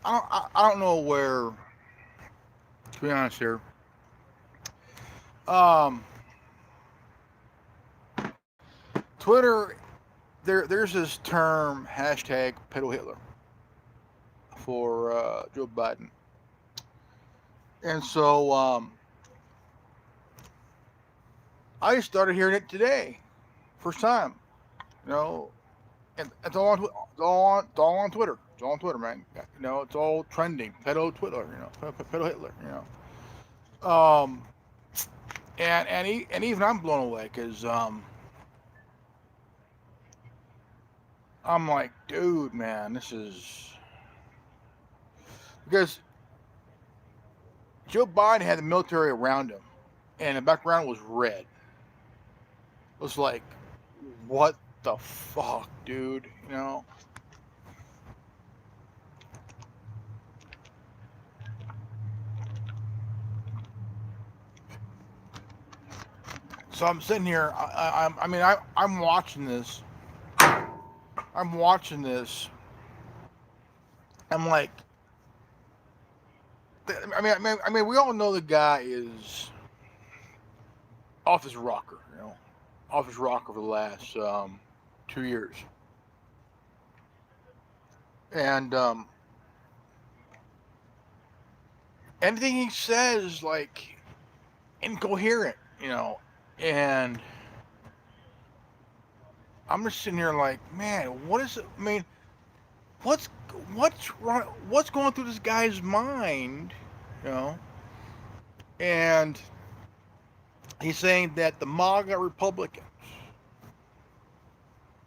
I don't know where. To be honest here, um, Twitter. There's this term hashtag pedo Hitler for Joe Biden, and so I started hearing it today, first time. You know, and it's all on Twitter. It's all on Twitter, man. You know, it's all trending. Pedo Twitter. You know, pedo Hitler. You know, and even I'm blown away because I'm like, dude, man, this is because Joe Biden had the military around him, and the background was red. It was like, what the fuck, dude? You know. So I'm sitting here. I'm watching this. I'm watching this. I'm like, we all know the guy is office rocker. You know, office rocker for the last 2 years, and anything he says like incoherent. You know, and I'm just sitting here like, man, what is it? I mean, what's what's going through this guy's mind? You know, and he's saying that the MAGA Republicans,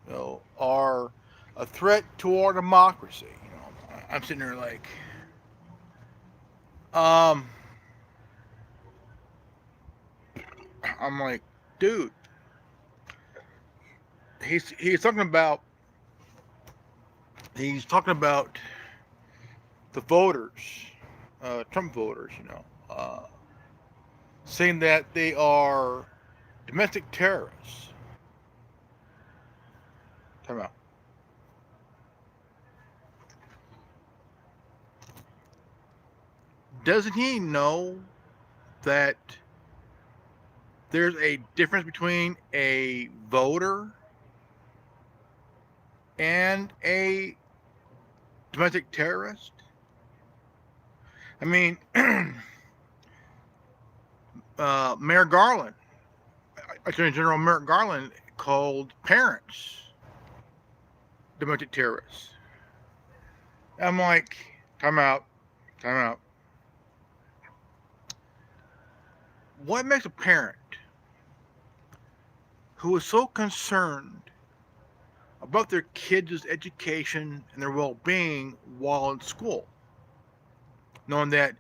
you know, are a threat to our democracy. You know, I'm sitting there like, um, I'm like, dude, he's talking about the voters, Trump voters, you know, saying that they are domestic terrorists. Time out. Doesn't he know that there's a difference between a voter and a domestic terrorist? I mean, Mayor Garland, Attorney General Merrick Garland, called parents domestic terrorists. I'm like, time out, time out. What makes a parent who is so concerned about their kids' education and their well-being while in school, knowing that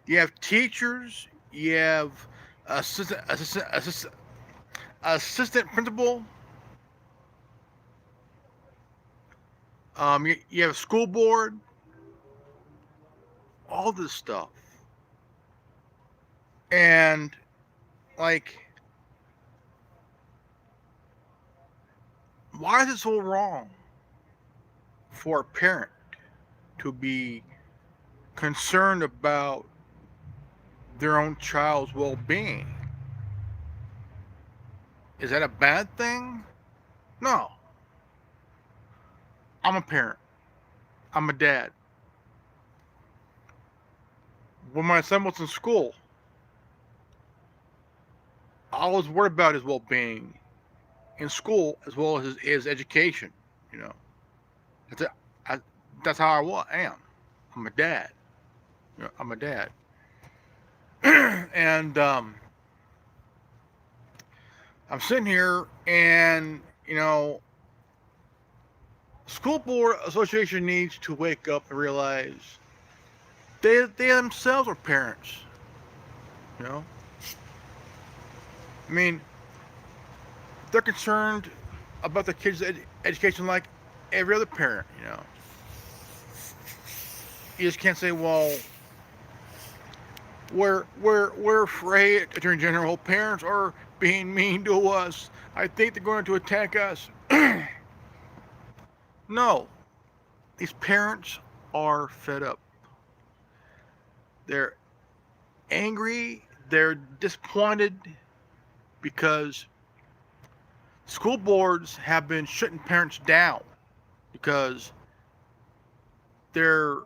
you have teachers, you have assistant principal, you have a school board, all this stuff, and like, why is it so wrong for a parent to be concerned about their own child's well-being? Is that a bad thing? No. I'm a parent. I'm a dad. When my son was in school, I was worried about his well-being in school as well as his education. You know, that's, I, that's how I am. I'm a dad. You know, I'm a dad. And I'm sitting here, and you know, school board association needs to wake up and realize they themselves are parents. You know, I mean, they're concerned about their kids' education like every other parent. You know, you just can't say, well, we're afraid, Attorney General, parents are being mean to us. I think they're going to attack us. No, these parents are fed up. They're angry. They're disappointed because school boards have been shutting parents down because they're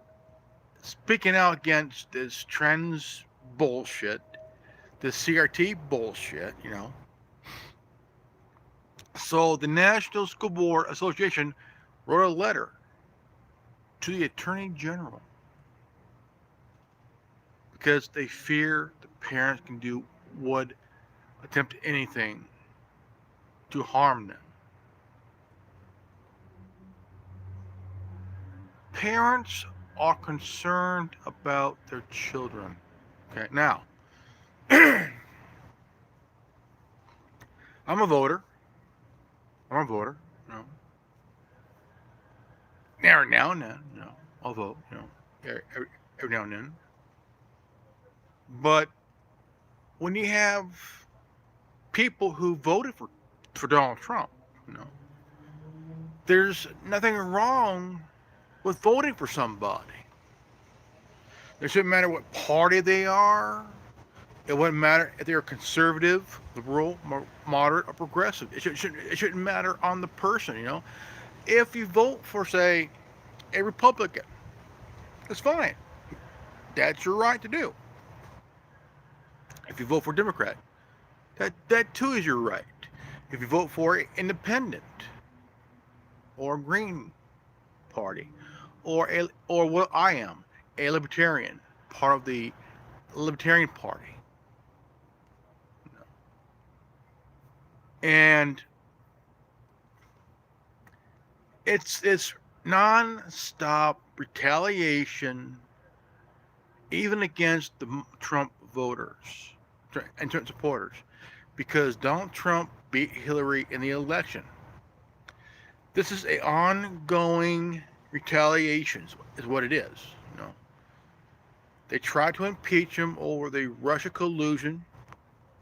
speaking out against this trans bullshit, this CRT bullshit, So the National School Board Association wrote a letter to the Attorney General because they fear the parents would attempt anything to harm them. Parents are concerned about their children. Okay, now, I'm a voter. You know. Every now and then, I'll vote, every now and then. But when you have people who voted for Donald Trump, there's nothing wrong with voting for somebody. It shouldn't matter what party they are. It wouldn't matter if they're conservative, liberal, moderate, or progressive. It shouldn't matter on the person, If you vote for, say, a Republican, it's fine. That's your right to do. If you vote for a Democrat, that too is your right. If you vote for an independent or a Green Party, or what I am, a libertarian, part of the Libertarian Party. And it's non-stop retaliation, even against the Trump voters and Trump supporters, because Donald Trump beat Hillary in the election. This is an ongoing retaliation, is what it is. They tried to impeach him over the Russia collusion,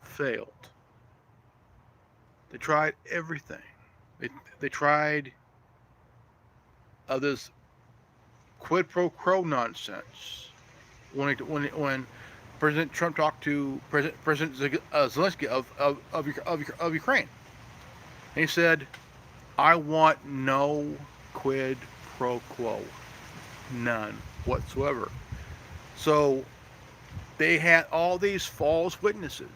failed. They tried everything. They tried this quid pro quo nonsense when President Trump talked to President Zelensky of Ukraine, and he said, "I want no quid pro quo, none whatsoever." So they had all these false witnesses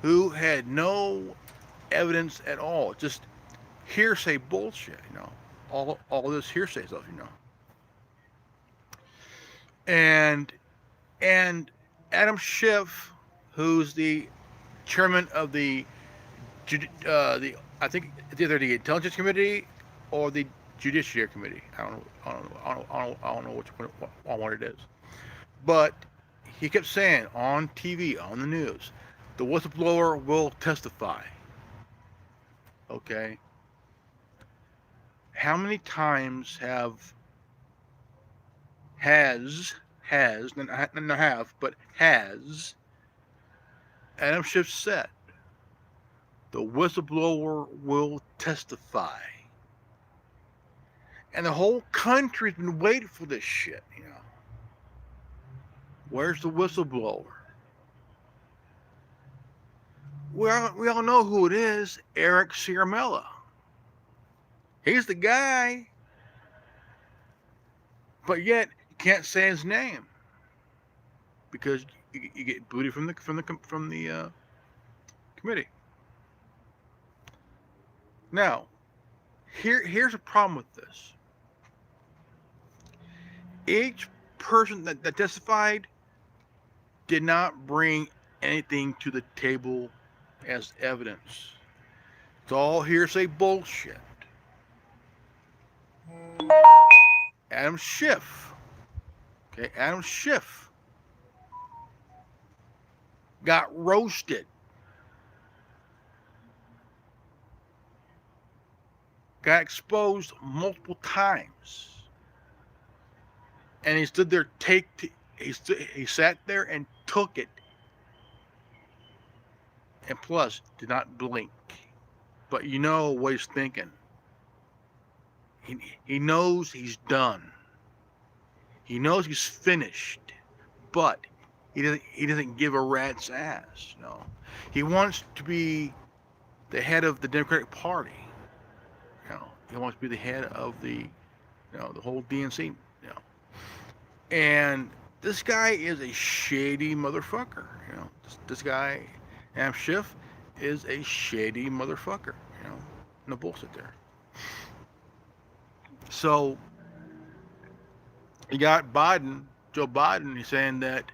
who had no evidence at all, just hearsay bullshit, all this hearsay stuff, And Adam Schiff, who's the chairman of the I think it's either the Intelligence Committee or the Judiciary Committee. I don't know which one it is. But he kept saying on TV, on the news, the whistleblower will testify. Okay. How many times has Adam Schiff said the whistleblower will testify? And the whole country's been waiting for this shit, Where's the whistleblower? We all know who it is, Eric Ciaramella. He's the guy. But yet, you can't say his name because you get booted from the committee. Now, here's a problem with this. Each person that testified did not bring anything to the table as evidence. It's all hearsay bullshit. Adam Schiff got roasted. Got exposed multiple times. And he stood there, he sat there and took it. And plus, did not blink. But you know what he's thinking. He knows he's done. He knows he's finished, but he doesn't give a rat's ass. No, he wants to be the head of the Democratic Party. He wants to be the head of the whole DNC. And this guy is a shady motherfucker. This guy, Am Schiff, is a shady motherfucker. No bullshit there. So you got Biden, Joe Biden. He's saying that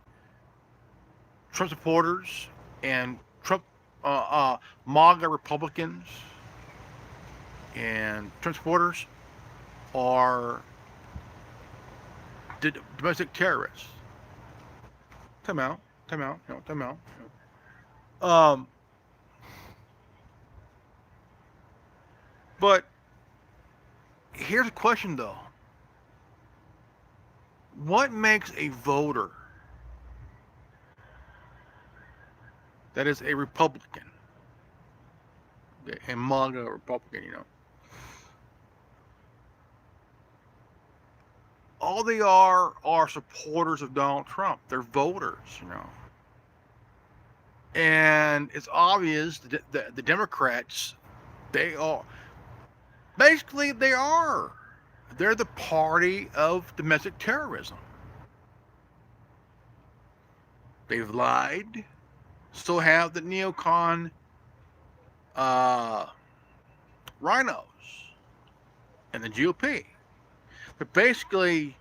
Trump supporters and Trump MAGA Republicans and Trump supporters are domestic terrorists. Time out. But here's a question though. What makes a voter that is a Republican, a MAGA Republican, all they are supporters of Donald Trump. They're voters, And it's obvious that the Democrats, they are. Basically, they are. They're the party of domestic terrorism. They've lied. So have the neocon rhinos and the GOP. But basically,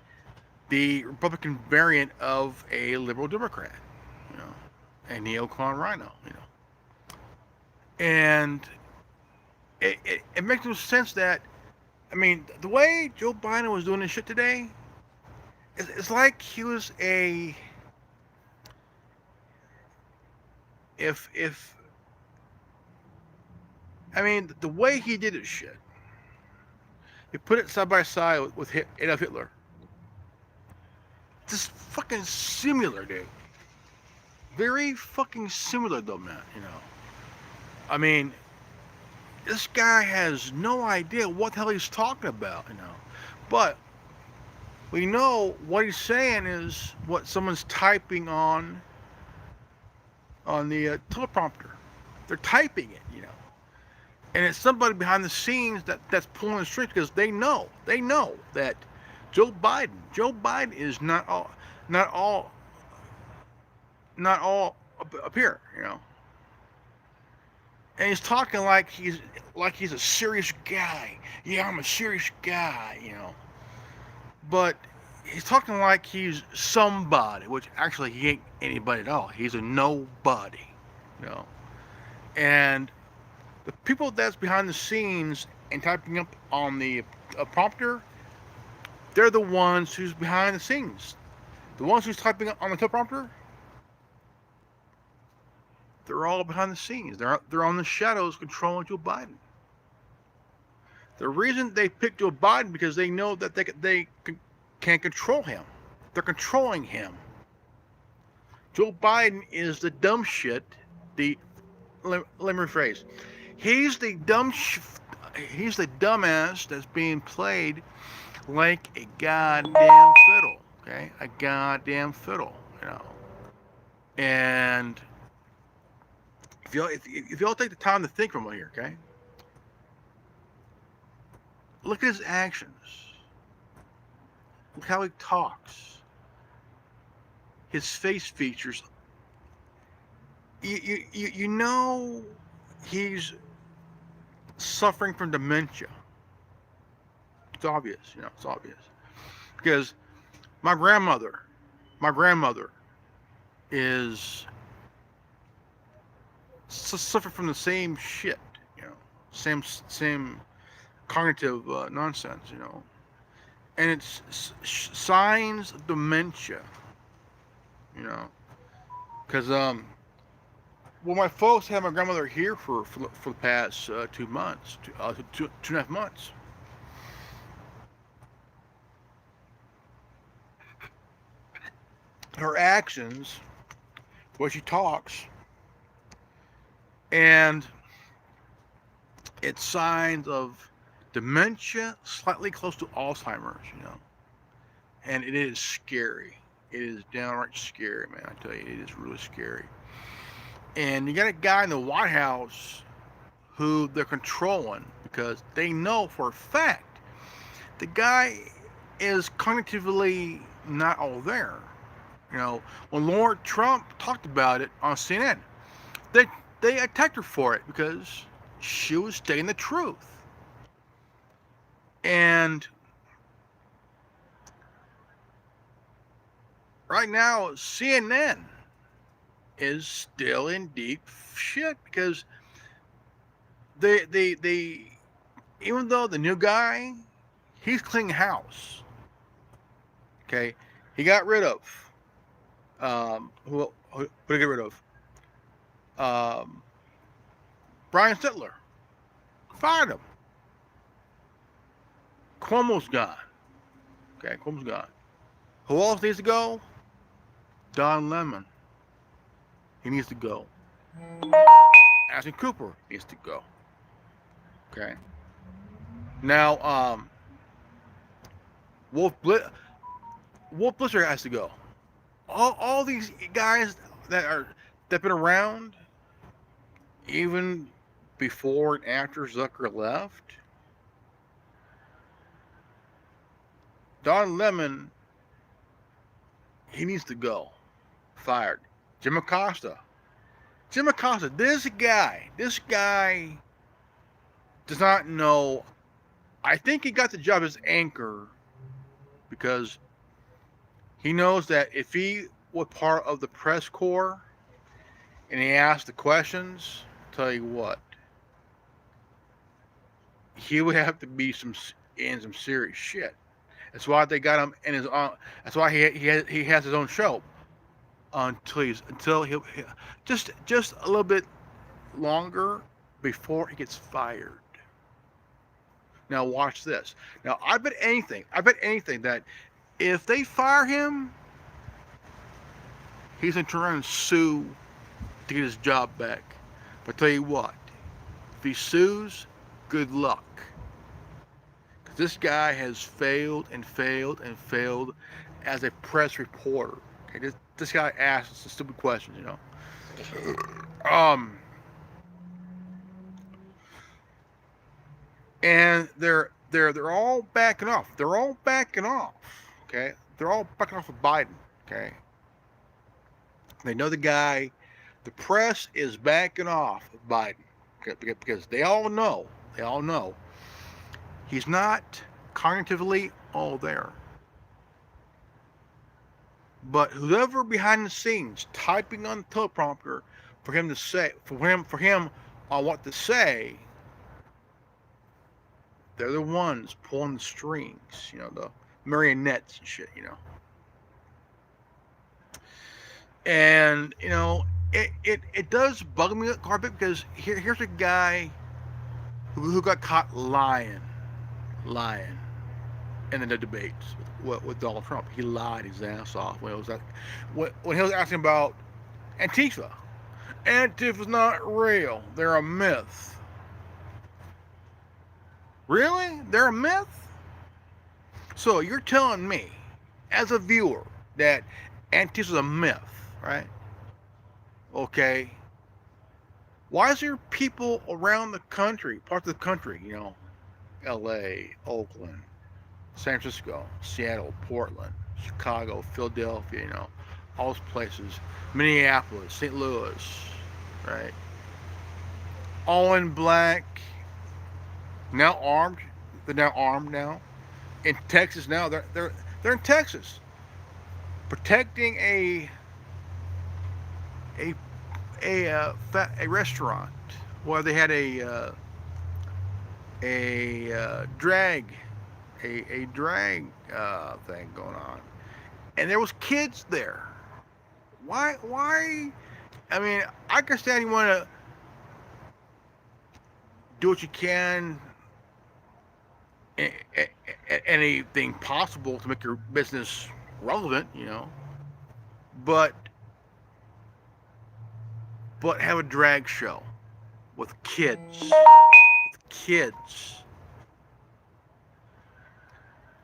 the Republican variant of a liberal Democrat, a neocon rhino, And it makes no sense that, the way Joe Biden was doing this shit today, it's like he was the way he did his shit, you put it side by side with Adolf Hitler. Just fucking similar, dude. Very fucking similar, though, man, This guy has no idea what the hell he's talking about, But we know what he's saying is what someone's typing on the teleprompter. They're typing it, And it's somebody behind the scenes that's pulling the strings because they know that Joe Biden is not all up here, And he's talking like he's a serious guy. Yeah, I'm a serious guy, But he's talking like he's somebody, which actually he ain't anybody at all. He's a nobody, And the people that's behind the scenes and typing up on the prompter, they're the ones who's behind the scenes. The ones who's typing up on the teleprompter, they're all behind the scenes. They're on the shadows controlling Joe Biden. The reason they picked Joe Biden because they know that they can control him. They're controlling him. Joe Biden is the dumb shit. Let me rephrase. He's the dumbass that's being played like a goddamn fiddle. Okay, a goddamn fiddle. And if y'all take the time to think for a moment here, okay? Look at his actions. Look how he talks. His face features. You know he's suffering from dementia. It's obvious, it's obvious. Because my grandmother is suffer from the same shit, same cognitive nonsense, and it's signs of dementia, because my folks had my grandmother here for the past 2 months, 2.5 months. Her actions, the way she talks, and it's signs of dementia, slightly close to Alzheimer's, and it is scary. It is downright scary, man. I tell you, it is really scary. And you got a guy in the White House who they're controlling because they know for a fact the guy is cognitively not all there. You know, when Lord Trump talked about it on CNN, they they attacked her for it because she was stating the truth. And right now, CNN is still in deep shit because they even though the new guy, he's cleaning house. Okay, he got rid of who did he get rid of? Um, Brian Sitler fired him. Cuomo's gone. Okay, Cuomo's gone. Who else needs to go? Don Lemon. He needs to go. Ashton Cooper needs to go. Okay. Now, Wolf Blitzer has to go. All these guys that been around, even before and after Zucker left, Don Lemon, he needs to go. Fired. Jim Acosta. This guy does not know. I think he got the job as anchor because he knows that if he was part of the press corps and he asked the questions, I'll tell you what, he would have to be in some serious shit. That's why they got him in his own. That's why he has his own show until he just a little bit longer before he gets fired. Now watch this. Now I bet anything that if they fire him, he's gonna turn around and sue to get his job back. But I tell you what, if he sues, good luck. Because this guy has failed as a press reporter. Okay, this guy asks some stupid questions, you know. And they're all backing off. Okay, they're all backing off of Biden. Okay, they know the guy. The press is backing off of Biden because they all know he's not cognitively all there. But whoever behind the scenes typing on the teleprompter for him on what to say, they're the ones pulling the strings, you know, the marionettes and shit, you know. And, you know, it does bug me quite a bit because here's a guy who got caught lying in the debates with Donald Trump. He lied his ass off when he was asking about Antifa. Antifa's not real. They're a myth. Really? They're a myth? So you're telling me, as a viewer, that Antifa's a myth, right? Okay. Why is there people around the country, parts of the country, you know, LA, Oakland, San Francisco, Seattle, Portland, Chicago, Philadelphia, you know, all those places, Minneapolis, St. Louis, right? All in black, now armed. They're now armed now. In Texas now, they're in Texas, protecting a restaurant where they had a drag thing going on, and there was kids there. Why? I mean, I understand you want to do what you can, anything possible to make your business relevant, you know, but have a drag show with kids.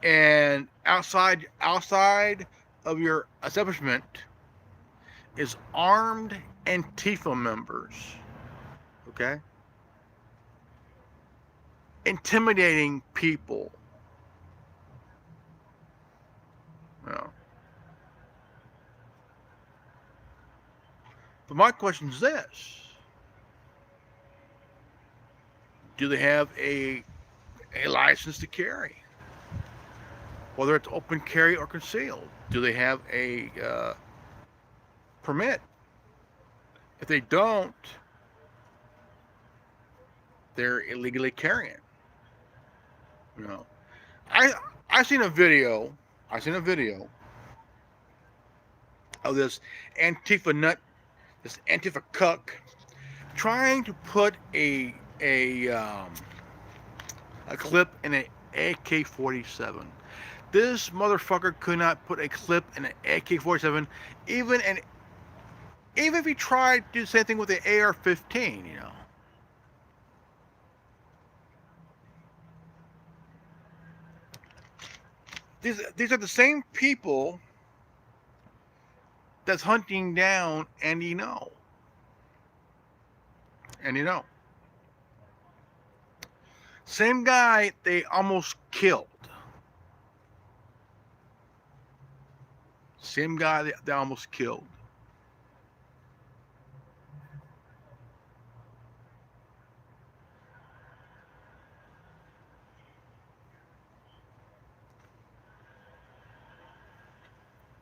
And outside of your establishment is armed Antifa members, okay, intimidating people. You know. But my question is this: do they have a license to carry, whether it's open carry or concealed? Do they have a permit? If they don't, they're illegally carrying. You know, I I seen a video. I seen a video of this Antifa nut, this Antifa cuck, trying to put a clip in an AK-47. This motherfucker could not put a clip in an AK-47, even and even if he tried to do the same thing with the AR-15. You know, these are the same people that's hunting down Andy No. And you know, same guy they almost killed. Same guy they almost killed.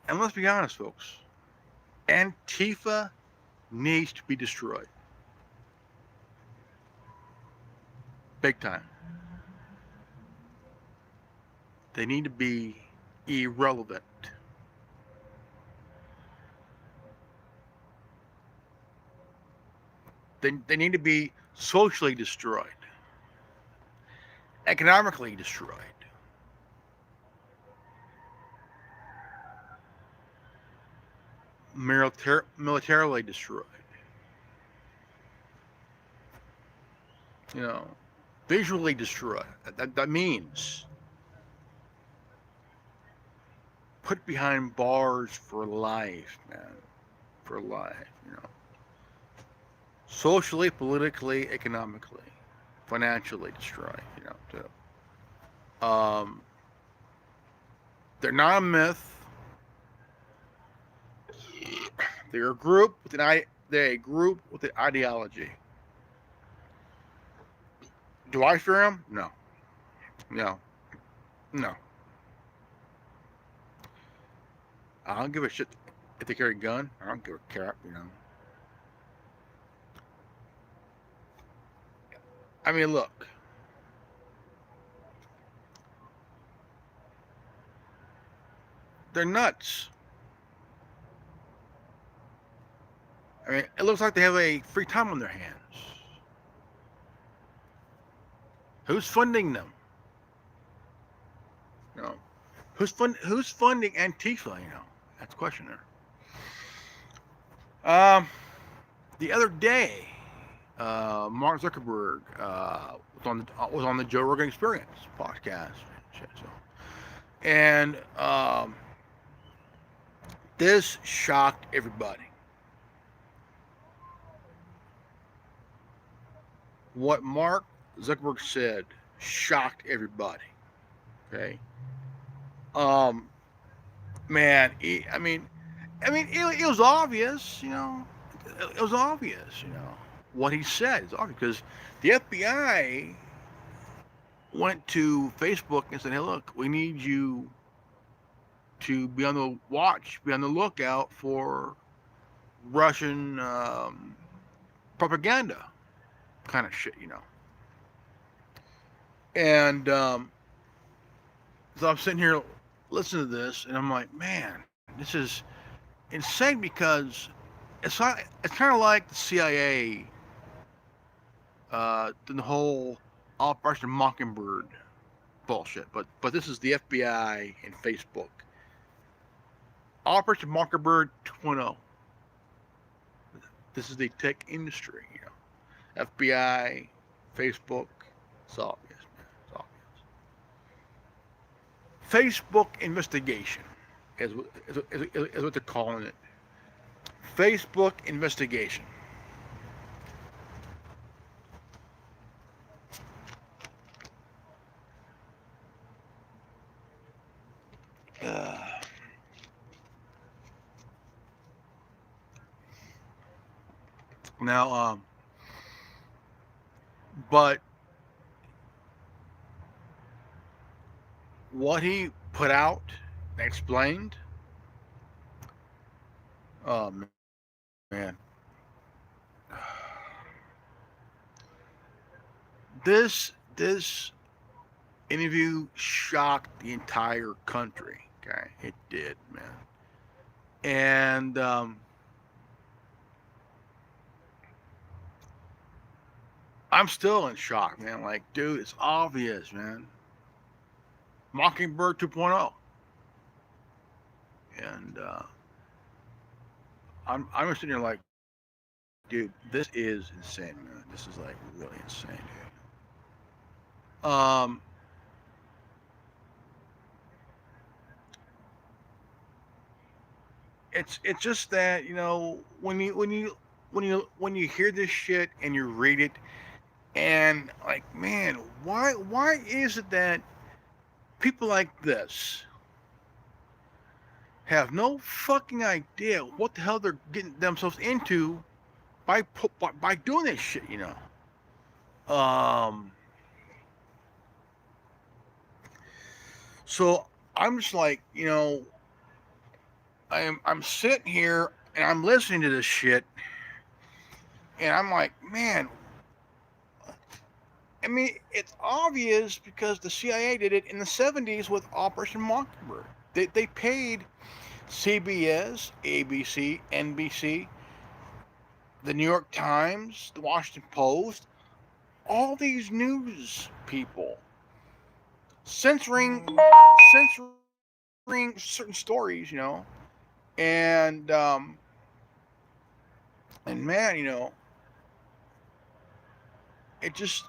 And let's be honest, folks. Antifa needs to be destroyed. Big time. They need to be irrelevant. They need to be socially destroyed, economically destroyed, militarily destroyed. You know, visually destroyed. That means put behind bars for life, man. For life, you know. Socially, politically, economically, financially destroyed, you know, too. They're not a myth. They're a group with an ideology. Do I fear them? No. No. No. I don't give a shit if they carry a gun. I don't give a crap, you know. I mean, look. They're nuts. I mean, it looks like they have a free time on their hands. Who's funding them? You know, who's funding Antifa? You know, that's the question there. The other day, Mark Zuckerberg was on the Joe Rogan Experience podcast. And this shocked everybody. What Mark Zuckerberg said shocked everybody. Okay. Man, it was obvious, you know. It was obvious, you know, what he said. It's obvious because the FBI went to Facebook and said, "Hey, look, we need you to be on the watch, be on the lookout for Russian propaganda kind of shit, you know." And so I'm sitting here listening to this, and I'm like, man, this is insane because it's not. It's kind of like the CIA, the whole Operation Mockingbird bullshit. But this is the FBI and Facebook. Operation Mockingbird 2.0. This is the tech industry, you know. FBI, Facebook, it's obvious, man. It's obvious. Facebook investigation is what they're calling it. Facebook investigation. Uh, now, but what he put out, explained, oh man, this interview shocked the entire country. Okay, it did, man. And I'm still in shock, man. Like, dude, it's obvious, man. Mockingbird 2.0. And I'm sitting here like, dude, this is insane, man. This is like really insane, dude. It's just that, you know, when you hear this shit and you read it, and like, man, why is it that people like this have no fucking idea what the hell they're getting themselves into by doing this shit, you know? So I'm just like, you know, I'm sitting here and I'm listening to this shit, and I'm like, man, I mean, it's obvious because the CIA did it in the 70s with Operation Mockingbird. They paid CBS, ABC, NBC, the New York Times, the Washington Post, all these news people censoring certain stories, you know, and and man, you know, it just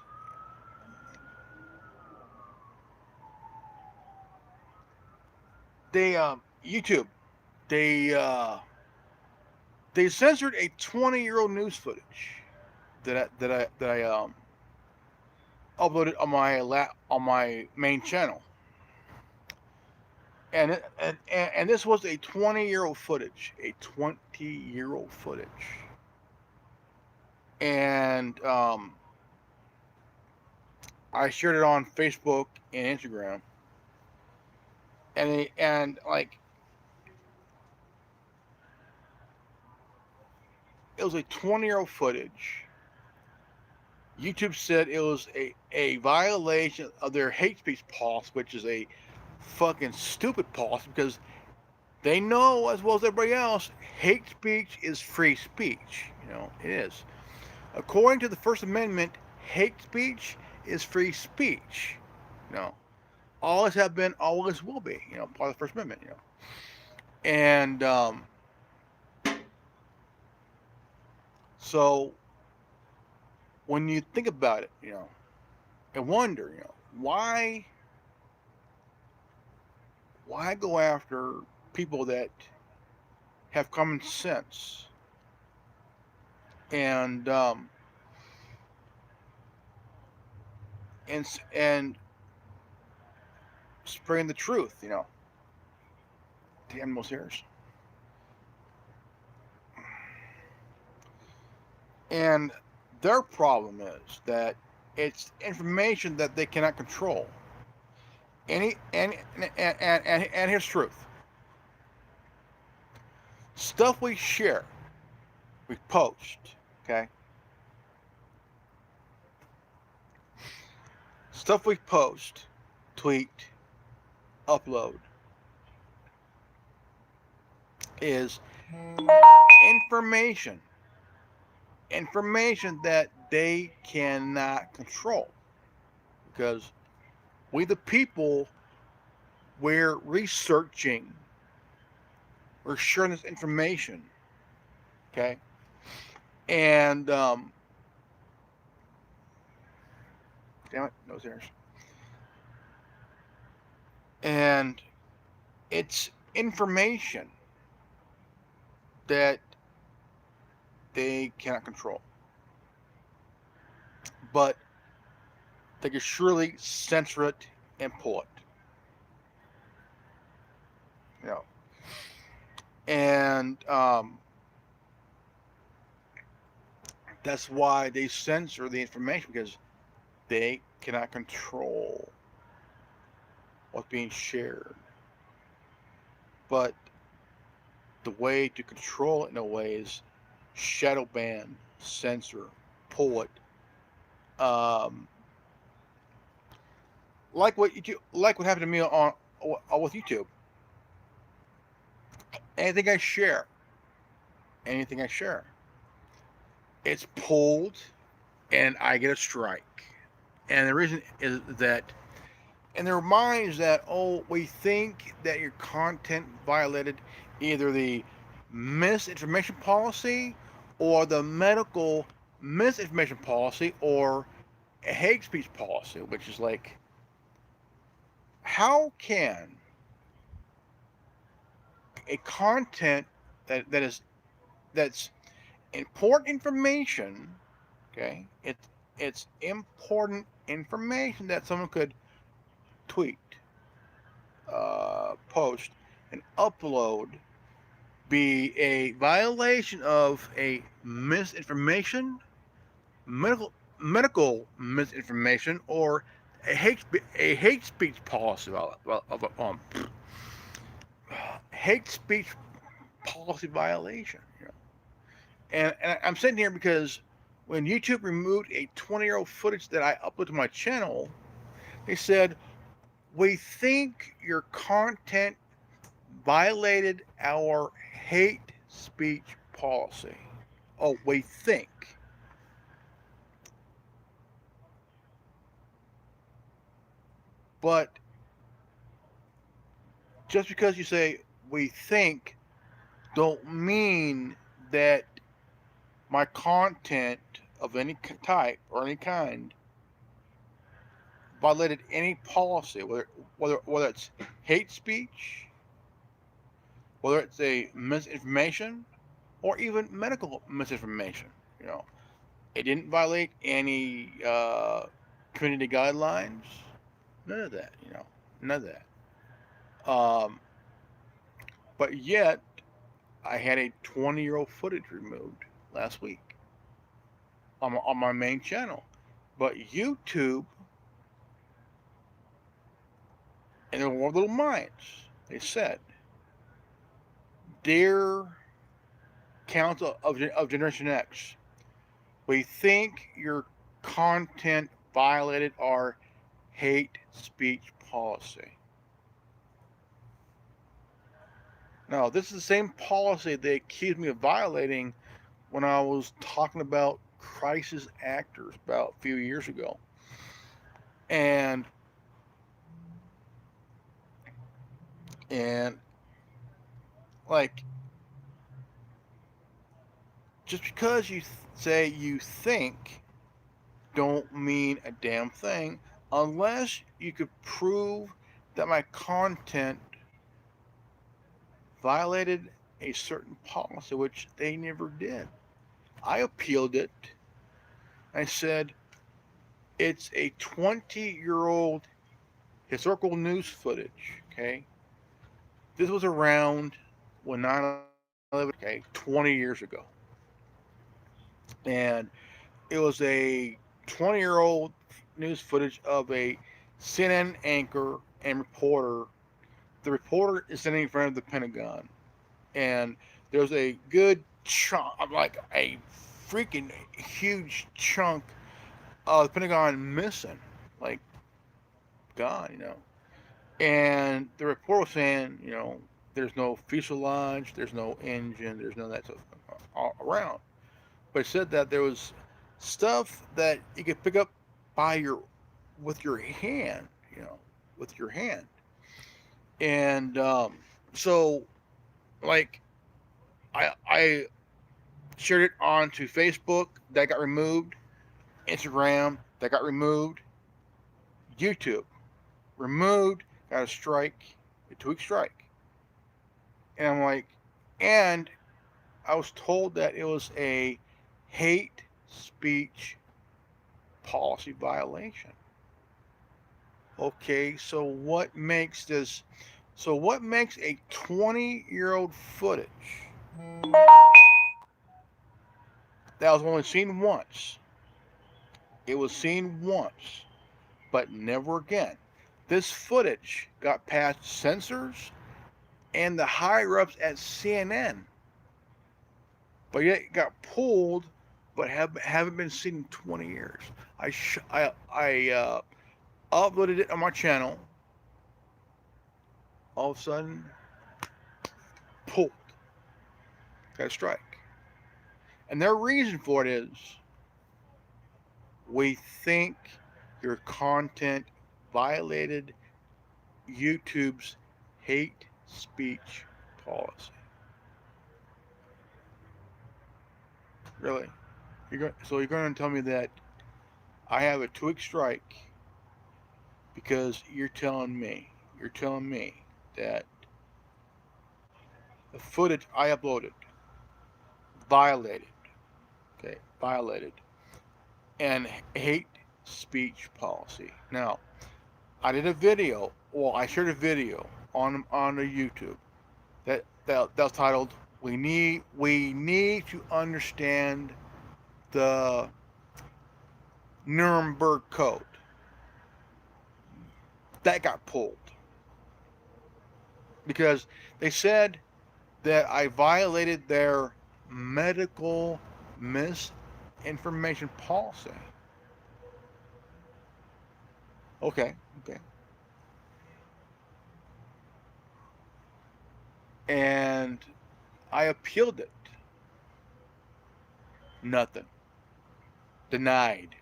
they YouTube they they censored a 20-year-old news footage that I uploaded on my main channel, and this was a 20-year-old footage, a 20-year-old footage, and I shared it on Facebook and Instagram, and like it was a 20-year-old footage. YouTube said it was a violation of their hate speech policy, which is a fucking stupid policy because they know as well as everybody else, hate speech is free speech. You know, it is. According to the First Amendment, hate speech is free speech. You know, always have been, always will be. You know, part of the First Amendment. You know, and so when you think about it, you know, and wonder, you know, why go after people that have common sense and and spreading the truth, you know, to animals' ears. And their problem is that it's information that they cannot control. And here's truth: stuff we share, we post, okay? Stuff we post, tweet, upload is information that they cannot control because we the people, we're researching, we're sharing this information, okay, and damn it, nose hairs. And it's information that they cannot control. But they can surely censor it and pull it. You know. And that's why they censor the information, because they cannot control what's being shared. But the way to control it in a way is shadow ban, censor, pull it. Um, like what happened to me on with YouTube. Anything I share, anything I share, it's pulled, and I get a strike. And the reason is that in their minds that, oh, we think that your content violated either the misinformation policy or the medical misinformation policy or a hate speech policy, which is like, how can a content that's important information, okay, it's important information that someone could tweet, post, and upload, be a violation of a misinformation, medical misinformation, or a hate speech policy, hate speech policy violation. You know? And I'm sitting here because when YouTube removed a 20-year-old footage that I uploaded to my channel, they said, we think your content violated our hate speech policy. Oh, we think. But just because you say we think, don't mean that my content of any type or any kind violated any policy, whether it's hate speech, whether it's a misinformation, or even medical misinformation. You know, it didn't violate any community guidelines. None of that. You know, none of that. But yet, I had a 20-year-old footage removed last week on my main channel. But YouTube, in their little minds, they said, dear council of Generation X, we think your content violated our hate speech policy. Now, this is the same policy they accused me of violating when I was talking about crisis actors about a few years ago. And like, just because you say you think don't mean a damn thing unless you could prove that my content violated a certain policy, which they never did. I appealed it. I said it's a 20-year-old historical news footage, okay? This was around when 9/11, okay, 20 years ago. And it was a 20-year-old news footage of a CNN anchor and reporter. The reporter is standing in front of the Pentagon, and there's a good chunk, like a freaking huge chunk of the Pentagon missing, like gone, you know. And the report was saying, you know, there's no fuselage, there's no engine, there's none of that stuff all around. But it said that there was stuff that you could pick up with your hand, you know, with your hand. And so, like, I shared it onto Facebook, that got removed, Instagram, that got removed, YouTube removed, got a strike, a 2-week strike. And I'm like, and I was told that it was a hate speech policy violation. Okay, so what makes this? So what makes a 20-year-old footage that was only seen once? It was seen once, but never again. This footage got past censors and the higher ups at CNN, but yet it got pulled, but haven't been seen in 20 years. I uploaded it on my channel. All of a sudden, pulled. Got a strike. And their reason for it is we think your content violated YouTube's hate speech policy. Really? So you're going to tell me that I have a 2-week strike because you're telling me that the footage I uploaded violated, and hate speech policy. Now, I did a video. Well, I shared a video on the YouTube that was titled "We need to understand the Nuremberg Code." That got pulled because they said that I violated their medical misinformation policy. Okay. And I appealed it. Nothing. Denied.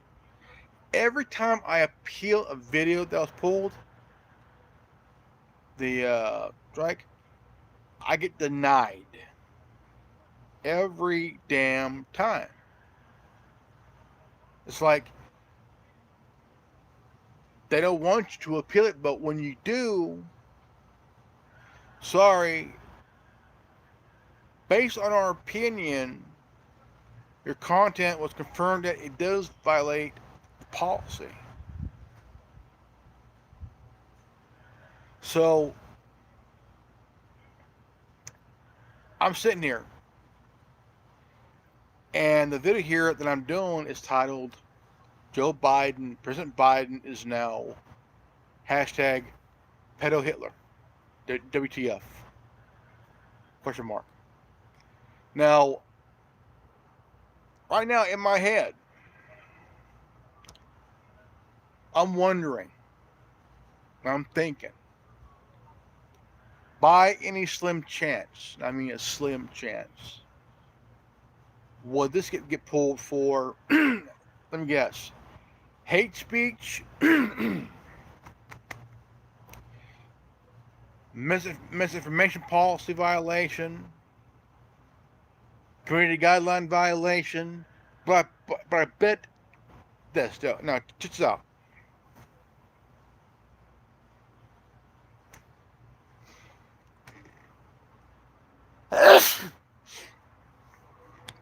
Every time I appeal a video that was pulled, the strike, I get denied. Every damn time. It's like they don't want you to appeal it, but when you do, sorry, based on our opinion, your content was confirmed that it does violate the policy. So I'm sitting here, and the video here that I'm doing is titled President Biden is now hashtag pedo Hitler, WTF, question mark. Now, right now in my head, I'm wondering, I'm thinking, by any slim chance, I mean a slim chance, would this get pulled for, let me guess, hate speech, misinformation policy violation, community guideline violation, but I bet this, no, check this out.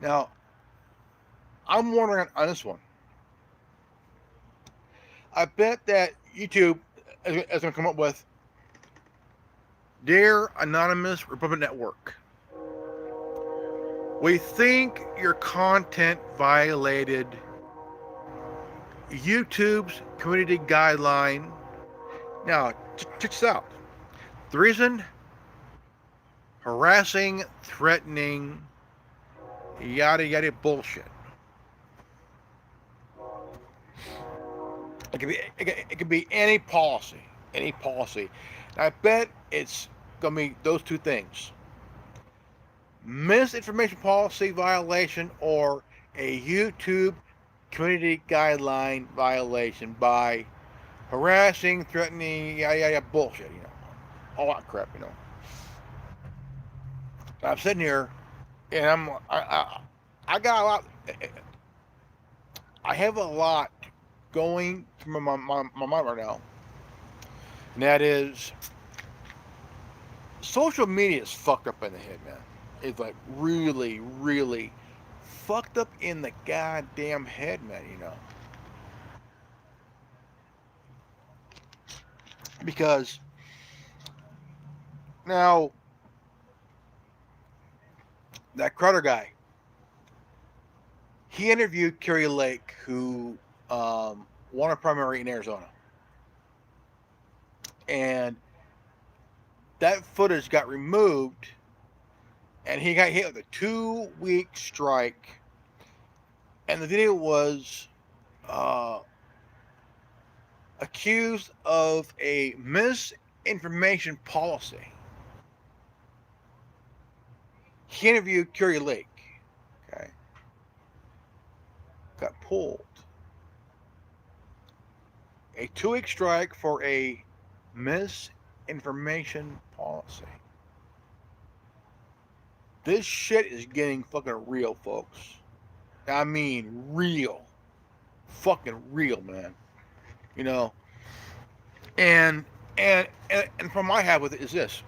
Now, I'm wondering on this one. I bet that YouTube is going to come up with, Dear Anonymous Republican Network, we think your content violated YouTube's community guideline. Now, check this out. The reason: harassing, threatening, yada yada bullshit. It could be any policy. I bet it's gonna be those two things: misinformation policy violation or a YouTube community guideline violation by harassing, threatening, yada bullshit. All that crap. I'm sitting here, and I got a lot. I have a lot going through my mind right now. And that is social media is fucked up in the head, man. It's like really, really fucked up in the goddamn head, man, Because now that Crowder guy, he interviewed Kerry Lake, who won a primary in Arizona. And that footage got removed, and he got hit with a 2-week strike. And the video was uh, accused of a misinformation policy. He interviewed Kerry Lake. Okay. Got pulled. A 2-week strike for a misinformation policy. This shit is getting fucking real, folks. I mean, real. Fucking real, man. You know. And and from my habit is this.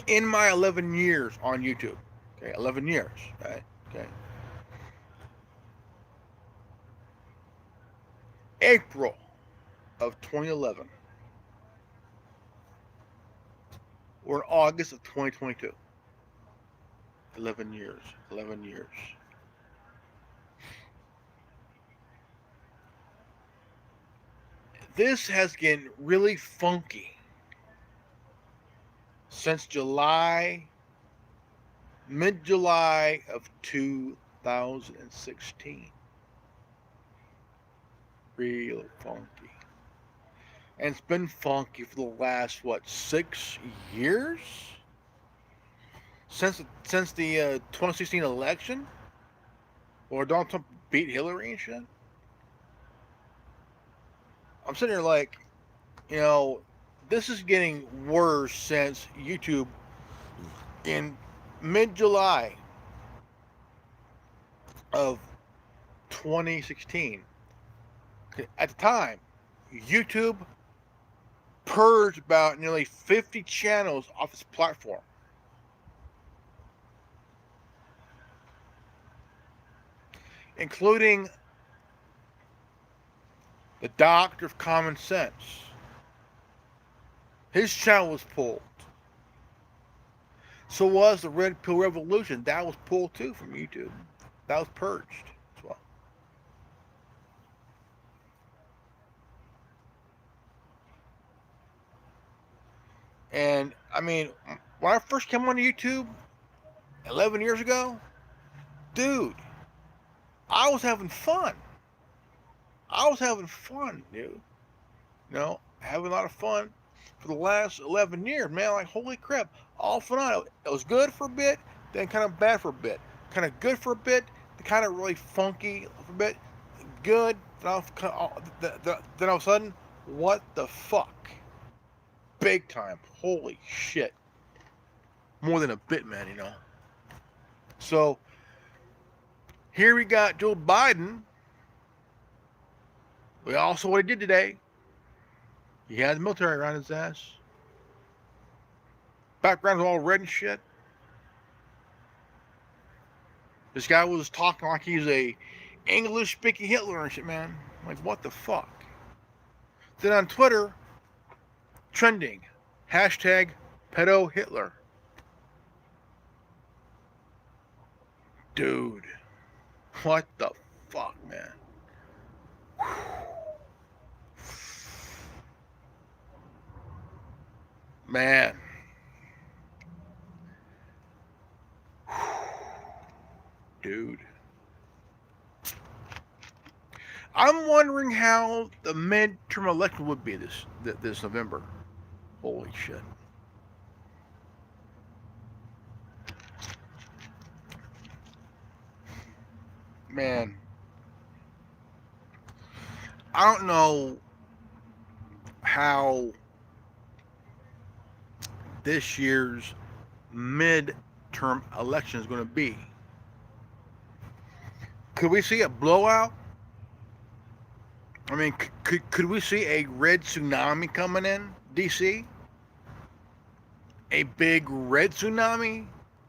In my 11 years on YouTube, okay, 11 years, right? Okay. April of 2011. We're in August of 2022. 11 years. 11 years. This has gotten really funky since mid-July of 2016. Real funky. And it's been funky for the last, 6 years? Since the 2016 election? Where Donald Trump beat Hillary and shit? I'm sitting here like, this is getting worse since YouTube in mid-July of 2016. At the time, YouTube purged about nearly 50 channels off its platform. Including the Doctor of Common Sense. His channel was pulled. So was the Red Pill Revolution. That was pulled too from YouTube. That was purged as well. And I mean, when I first came on YouTube 11 years ago, dude, I was having fun. Dude. Having a lot of fun for the last 11 years, man. Like, holy crap, all fun. It was good for a bit, then kind of bad for a bit. Kind of good for a bit, then kind of really funky for a bit. Good, then all of a sudden, what the fuck? Big time. Holy shit. More than a bit, man, So, here we got Joe Biden. We all saw what he did today. He had the military around his ass. Background's all red and shit. This guy was talking like he's a English-speaking Hitler and shit, man. Like, what the fuck? Then on Twitter, trending, hashtag pedo Hitler. Dude, what the fuck, man? Man. Dude. I'm wondering how the midterm election would be this November. Holy shit. Man. I don't know how this year's midterm election is going to be. Could we see a blowout? I mean, could we see a red tsunami coming in DC? A big red tsunami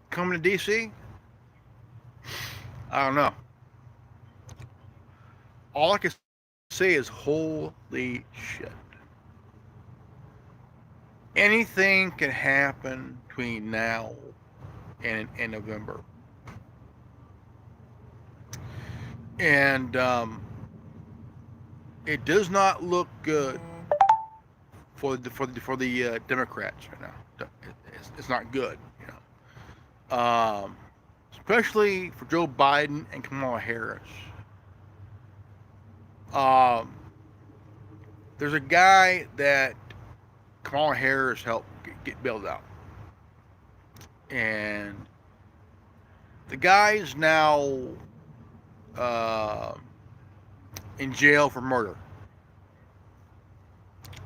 coming to DC? I don't know. All I can say is holy shit. Anything can happen between now and November. And it does not look good for the Democrats right now. It's not good, you know. Especially for Joe Biden and Kamala Harris. Um, there's a guy that Kamala Harris helped get bailed out, and the guy is now uh, in jail for murder.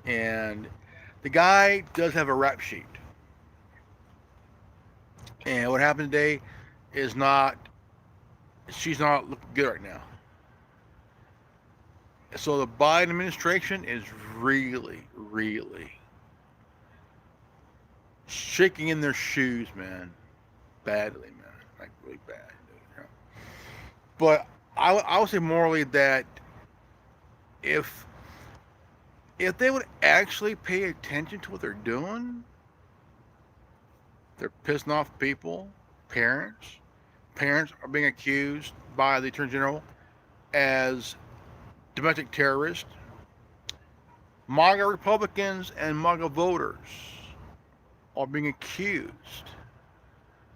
And the guy does have a rap sheet. And what happened today is not, she's not looking good right now. So the Biden administration is really, really shaking in their shoes, man. Badly, man. Like, really bad. You know? But I would say morally that if they would actually pay attention to what they're doing, they're pissing off people, parents. Parents are being accused by the Attorney General as domestic terrorists. MAGA Republicans and MAGA voters are being accused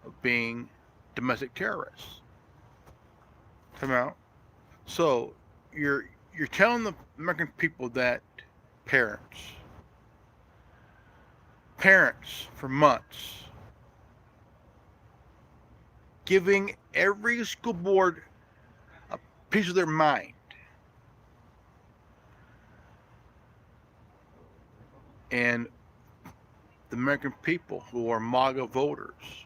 of being domestic terrorists. Come out. So you're telling the American people that parents for months giving every school board a piece of their mind. And the American people who are MAGA voters,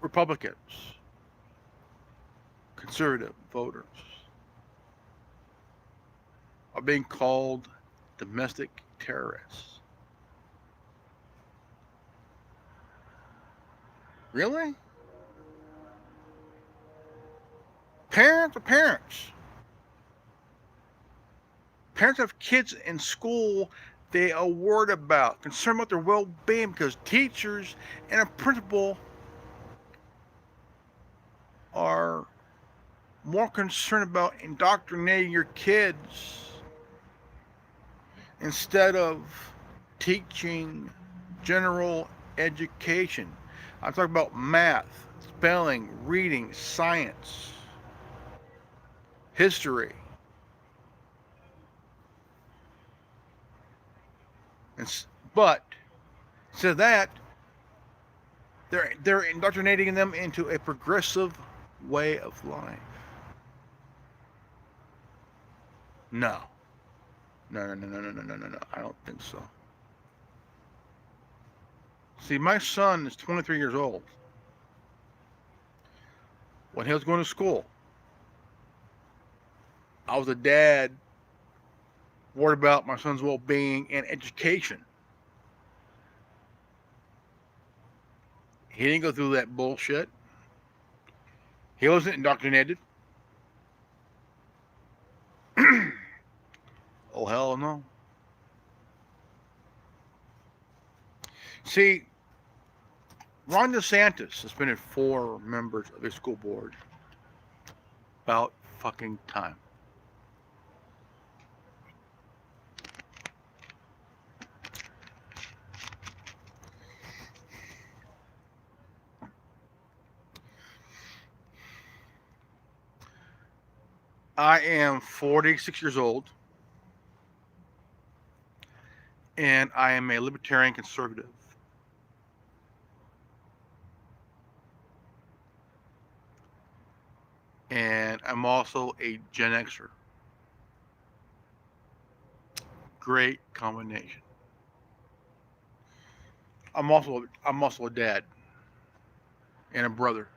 Republicans, conservative voters, are being called domestic terrorists. Really? Parents are parents. Parents have kids in school they are worried about, concerned about their well-being, because teachers and a principal are more concerned about indoctrinating your kids instead of teaching general education. I'm talking about math, spelling, reading, science, history. But instead of that, they're indoctrinating them into a progressive way of life. No. No. I don't think so. See, my son is 23 years old. When he was going to school, I was a dad worried about my son's well-being and education. He didn't go through that bullshit. He wasn't indoctrinated. Oh, hell no. See, Ron DeSantis suspended 4 members of his school board. About fucking time. I am 46 years old, and I am a libertarian conservative. And I'm also a Gen Xer. Great combination. I'm also a dad and a brother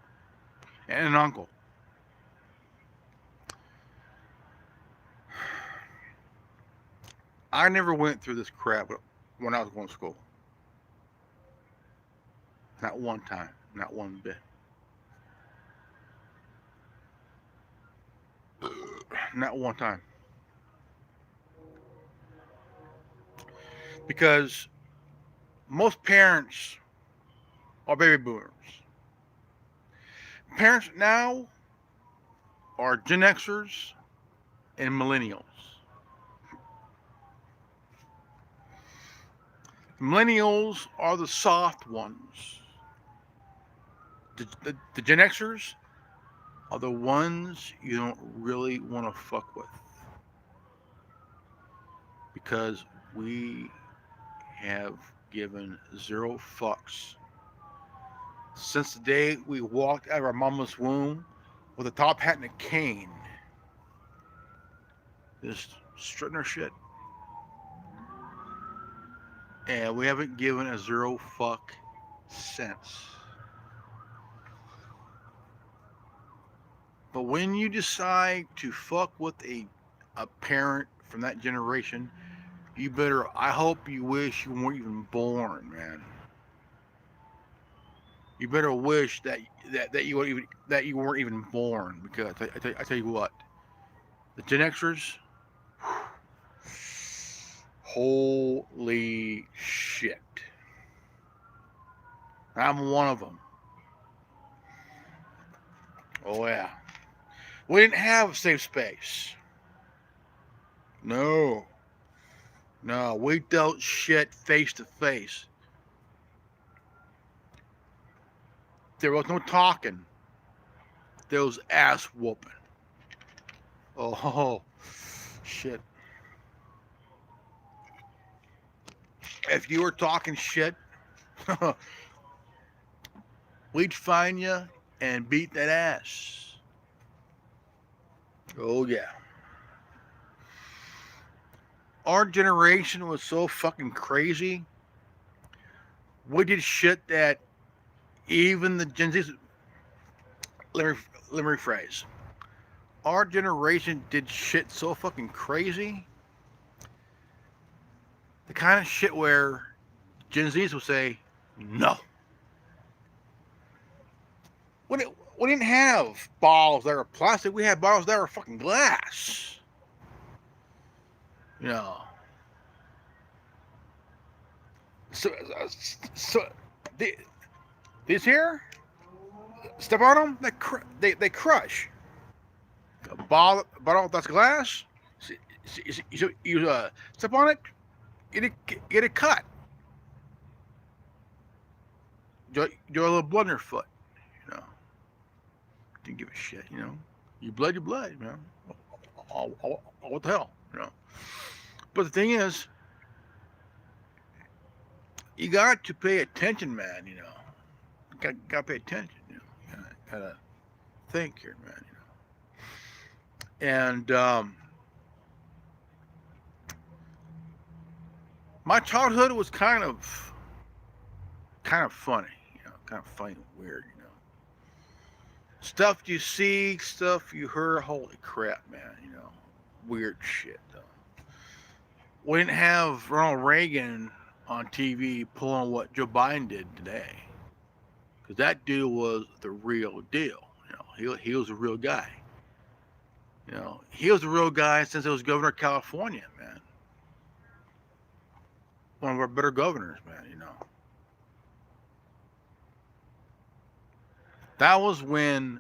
and an uncle. I never went through this crap when I was going to school. Not one time. Not one bit. Not one time. Because most parents are baby boomers. Parents now are Gen Xers and millennials. Millennials are the soft ones. The Gen Xers are the ones you don't really want to fuck with. Because we have given zero fucks since the day we walked out of our mama's womb with a top hat and a cane. Just strutting our shit. And we haven't given a zero fuck since. But when you decide to fuck with a parent from that generation, you better, I hope you wish you weren't even born, man. You better wish that you weren't even born, because I tell you what, the Gen Xers, holy shit. I'm one of them. Oh yeah. We didn't have safe space. No. No, we dealt shit face to face. There was no talking. There was ass whooping. Oh, shit. If you were talking shit, we'd find you and beat that ass. Oh, yeah. Our generation was so fucking crazy. We did shit that even the Gen Z's. Let me rephrase. Our generation did shit so fucking crazy. The kind of shit where Gen Z's would say, no. We didn't have bottles that were plastic. We had bottles that were fucking glass. You know. So these here, step on them, they crush. A bottle that's glass, you step on it, get it cut. You're a little blood in your foot, you know. Didn't give a shit, you know. You blood, you know. What the hell, you know. But the thing is, you got to pay attention, man, you know. You got to pay attention, you know. You gotta think here, man, you know. And my childhood was kind of funny, you know, kind of funny and weird, you know. Stuff you see, stuff you heard, holy crap, man, you know. Weird shit, though. We didn't have Ronald Reagan on TV pulling what Joe Biden did today. Because that dude was the real deal. You know, he was a real guy. You know, he was a real guy since he was governor of California, man. One of our better governors, man, you know. That was when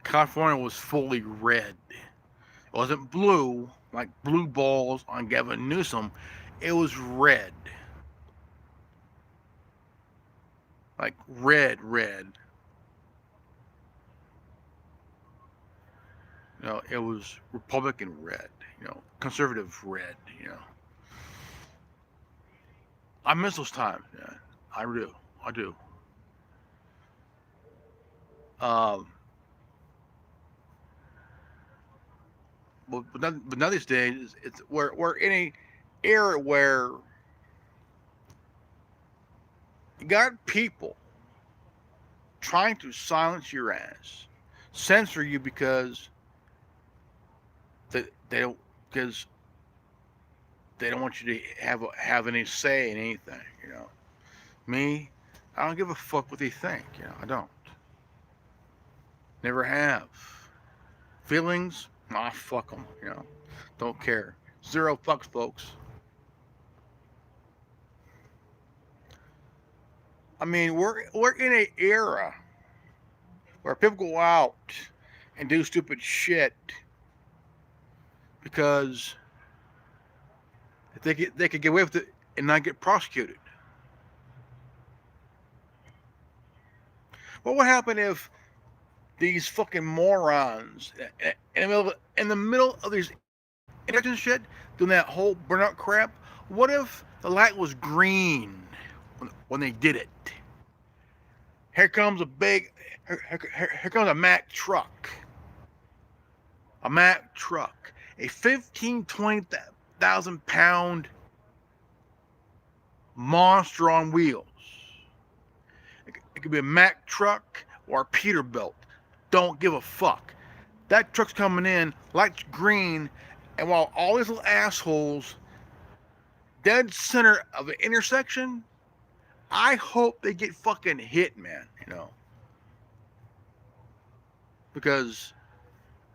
California was fully red. It wasn't blue, like blue balls on Gavin Newsom. It was red. Like red. You know, it was Republican red, you know, conservative red, you know. I miss those times, man. I do. But now these days, it's we're in a era where you got people trying to silence your ass, censor you because they don't, because They don't want you to have any say in anything. Me, I don't give a fuck what they think. I don't. Never have. Feelings, fuck them. Don't care. Zero fucks, folks. I mean, we're in an era where people go out and do stupid shit because if they could get away with it and not get prosecuted. What would happen if these fucking morons in the middle of these intersection shit doing that whole burnout crap? What if the light was green when they did it? Here comes here comes a Mack truck. A Mack truck. A 20,000 pound monster on wheels. It could be a Mack truck or a Peterbilt. Don't give a fuck. That truck's coming in, lights green, and while all these little assholes dead center of the intersection, I hope they get fucking hit, man. Because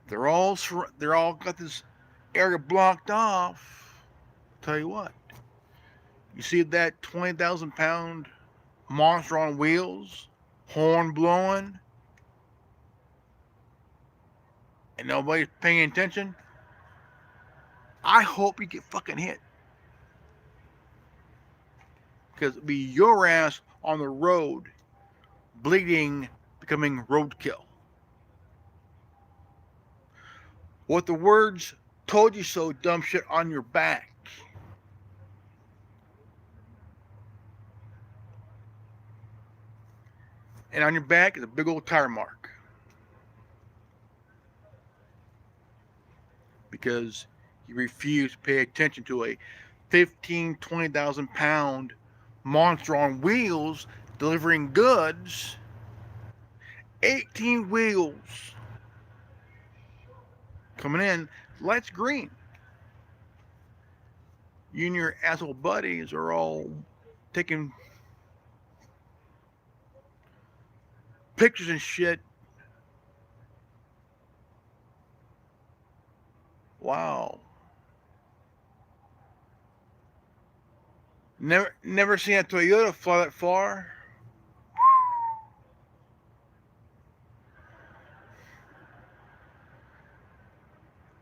they're all got this area blocked off. Tell you what, you see that 20,000 pound monster on wheels, horn blowing, and nobody's paying attention? I hope you get fucking hit. Because it'll be your ass on the road, bleeding, becoming roadkill. What the words told you so dumb shit on your back. And on your back is a big old tire mark. Because you refuse to pay attention to a 20,000 pound monster on wheels delivering goods. 18 wheels coming in, lights green. You and your asshole buddies are all taking pictures and shit. Wow. Never seen a Toyota fly that far.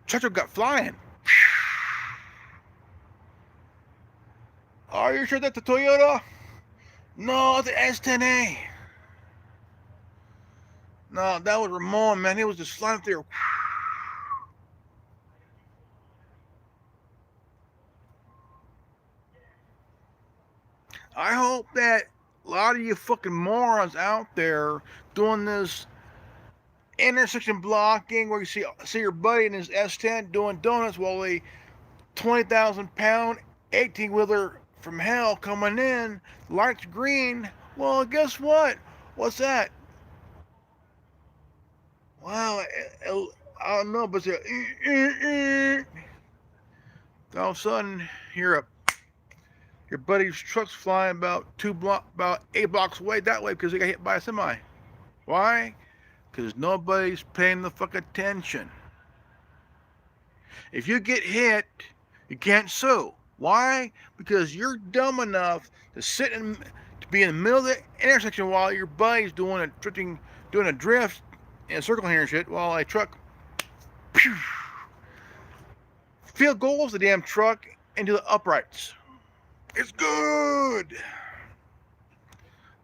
Chacho got flying. Are you sure that's the Toyota? No, the S10A. No, that was Ramon, man. He was just flying through. I hope that a lot of you fucking morons out there doing this intersection blocking where you see your buddy in his S10 doing donuts while a 20,000 pound 18-wheeler from hell coming in, lights green. Well, guess what? What's that? Wow, I don't know, but all of a sudden, your buddy's truck's flying about 8 blocks away that way because he got hit by a semi. Why? Because nobody's paying the fuck attention. If you get hit, you can't sue. Why? Because you're dumb enough to be in the middle of the intersection while your buddy's doing a drift in a circle here and shit, while a truck field goals the damn truck into the uprights. It's good.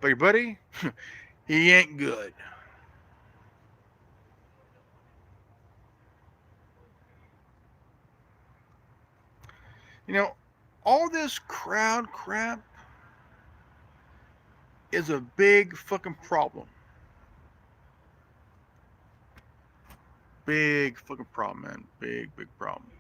But your buddy, he ain't good. All this crowd crap is a big fucking problem. Big fucking problem, man. Big problem.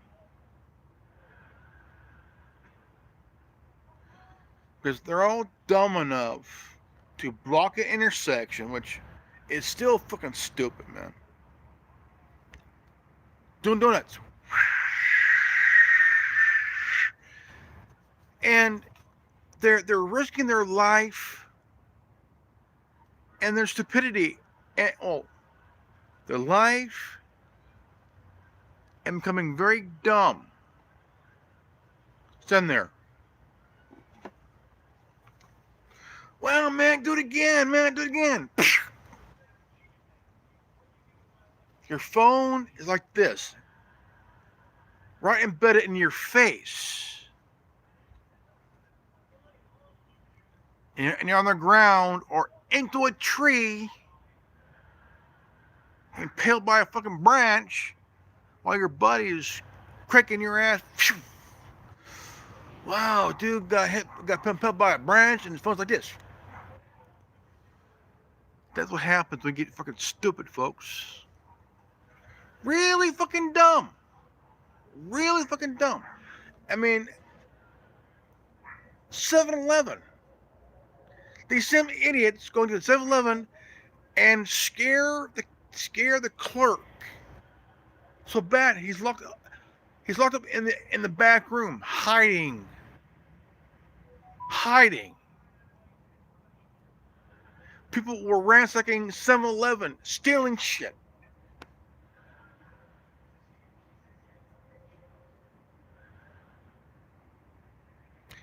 Because they're all dumb enough to block an intersection, which is still fucking stupid, man. Doing donuts. and they're risking their life and their stupidity, and their life, and becoming very dumb. Stand there. Well, man, do it again, man, do it again. Your phone is like this, right embedded in your face. And you're on the ground or into a tree, impaled by a fucking branch, while your buddy is cracking your ass. Wow, dude got impaled by a branch, and his phone's like this. That's what happens when you get fucking stupid, folks. Really fucking dumb. Really fucking dumb. I mean, 7-Eleven. These same idiots going to the 7-Eleven and scare the clerk so bad he's locked up in the back room, hiding. People were ransacking 7-Eleven, stealing shit.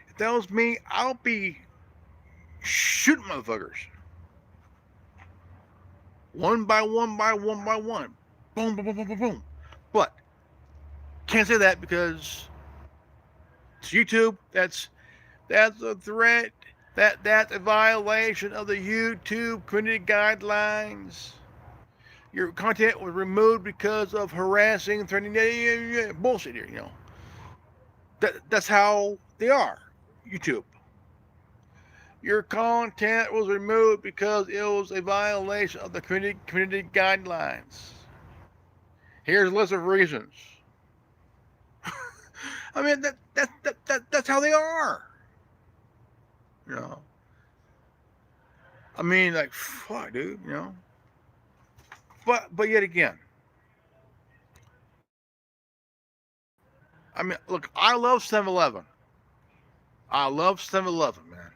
If that was me, I'll be shooting motherfuckers. One by one. Boom, boom, boom, boom, boom, boom. But can't say that because it's YouTube. That's a threat. That's a violation of the YouTube community guidelines. Your content was removed because of harassing, threatening, bullshit here. That's how they are. YouTube. Your content was removed because it was a violation of the community guidelines. Here's a list of reasons. I mean, that's how they are. I mean, like, fuck, dude. But yet again, I mean, look, I love 7-Eleven. I love 7-Eleven, man.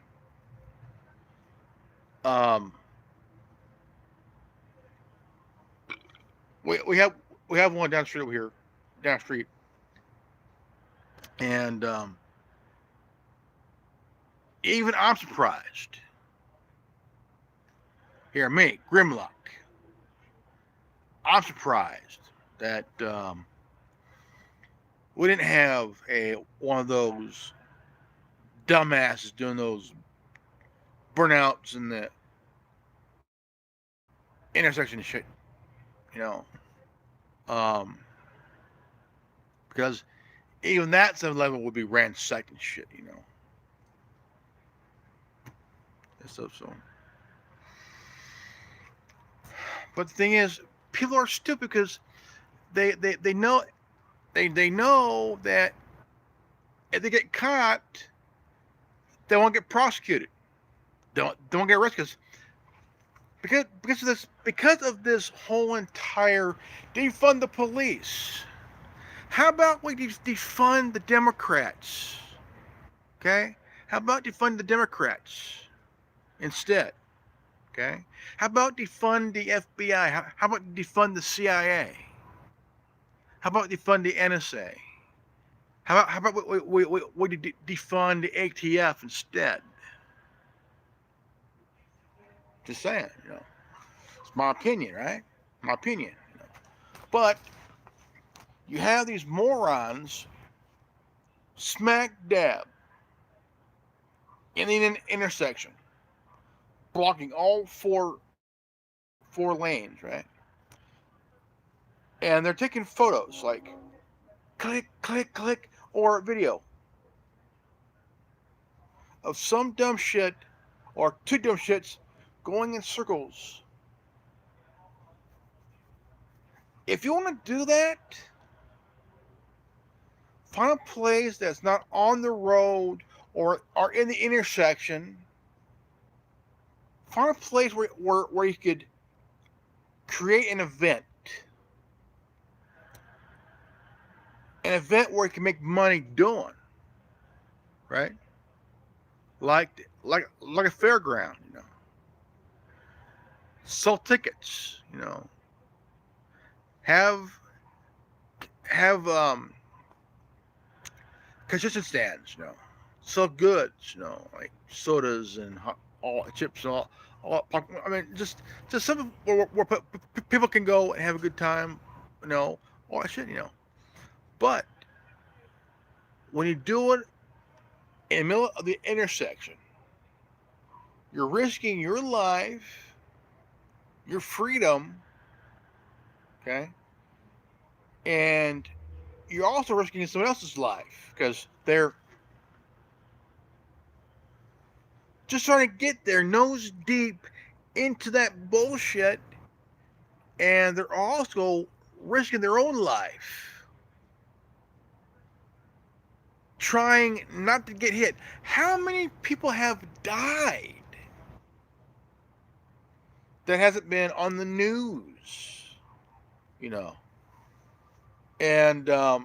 We have one down the street over here, down the street, and even I'm surprised. Here, me, Grimlock. I'm surprised that we didn't have one of those dumbasses doing those burnouts in the intersection and shit. Because even that 7-Eleven would be ransacked and shit. And stuff. So, but the thing is, people are stupid because they know that if they get caught, they won't get prosecuted. Don't get arrested because of this whole entire defund the police. How about we defund the Democrats? Okay? How about defund the Democrats instead? Okay? How about defund the FBI? How about defund the CIA? How about defund the NSA? How about we defund the ATF instead? Just saying, It's my opinion, right? My opinion. But you have these morons smack dab in the intersection, blocking all four lanes, right? And they're taking photos, like click, click, click, or video of some dumb shit or two dumb shits going in circles. If you want to do that, find a place that's not on the road or in the intersection. Find a place where you could create an event. An event where you can make money doing. Right? like a fairground, sell tickets, have have concession stands, sell goods, like sodas and all chips and all. I mean, just something where people can go and have a good time, all that shit. But when you do it in the middle of the intersection, you're risking your life, your freedom, okay, and you're also risking someone else's life because they're just trying to get their nose deep into that bullshit, and they're also risking their own life trying not to get hit. How many people have died that hasn't been on the news? You know, and I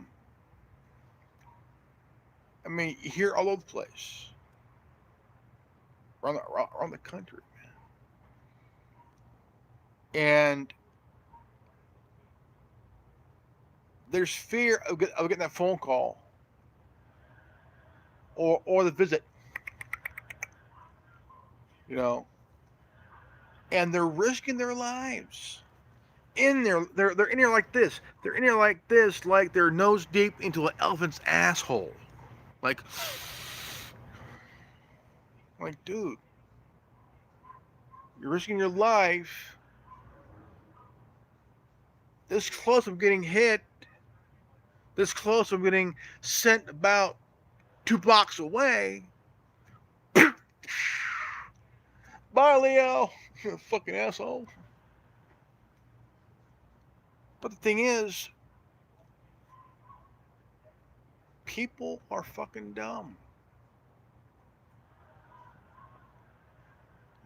mean, you hear all over the place around the country, and there's fear of getting that phone call or the visit, you know, and they're risking their lives in there. They're in here like this. They're in here like this, like they're nose deep into an elephant's asshole. Like, dude, you're risking your life this close of getting hit, this close of getting sent about 2 blocks away. Bye, Leo. You fucking asshole. But the thing is, people are fucking dumb.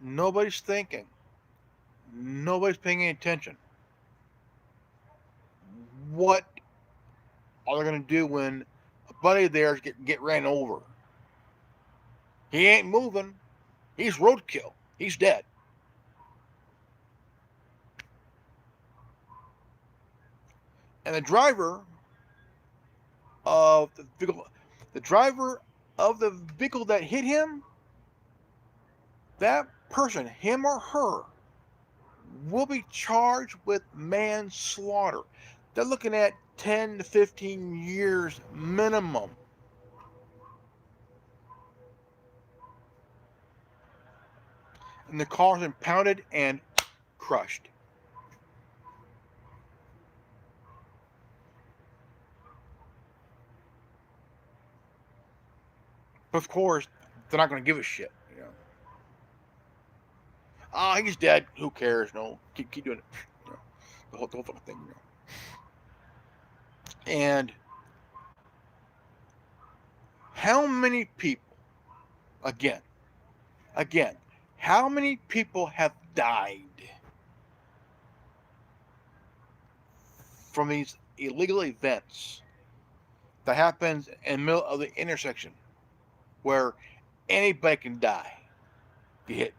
Nobody's thinking. Nobody's paying any attention. What are they going to do when a buddy of theirs get ran over? He ain't moving. He's roadkill. He's dead. And the driver of the vehicle that hit him, that person, him or her, will be charged with manslaughter. They're looking at 10 to 15 years minimum. And the car's impounded and crushed. But of course, they're not going to give a shit. Oh, he's dead. Who cares? No, keep doing it. The whole fucking thing. And how many people, again, how many people have died from these illegal events that happens in the middle of the intersection where anybody can die, get hit?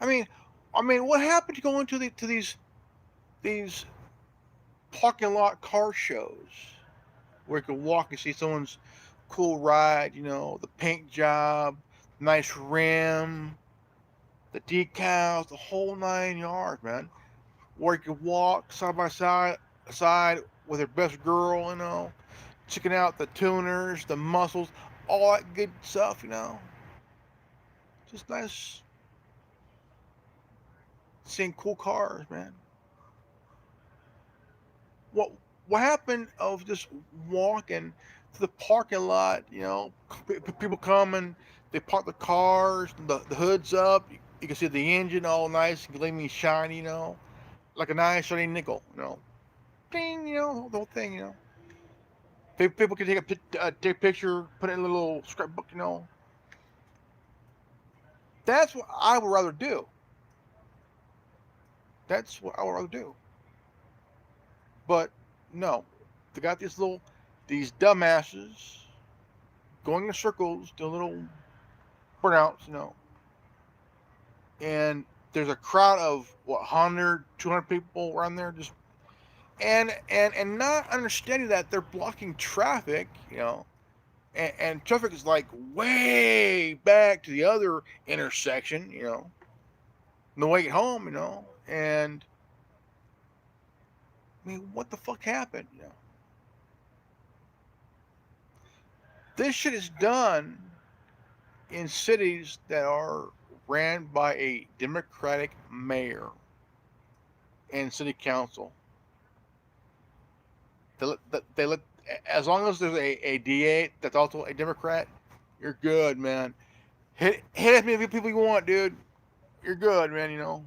I mean, what happened to going to these parking lot car shows where you can walk and see someone's cool ride, the paint job, nice rim, the decals, the whole 9 yards, man. Where you can walk side by side with your best girl, checking out the tuners, the muscles, all that good stuff, Just nice seeing cool cars, man. What happened of just walking to the parking lot? People come and they park the cars, the hood's up. You can see the engine all nice and gleaming shiny, like a nice shiny nickel, Ding, the whole thing, People can take a picture, put it in a little scrapbook, That's what I would rather do. That's what I would rather do. But no, they got these dumbasses going in circles, doing little burnouts, and there's a crowd of what 100, 200 people around there, just and not understanding that they're blocking traffic, and traffic is like way back to the other intersection, on the way home, and I mean, what the fuck happened, This shit is done in cities that are ran by a Democratic mayor and city council. They let as long as there's a DA that's also a Democrat, you're good, man. Hit as many people you want, dude. You're good, man.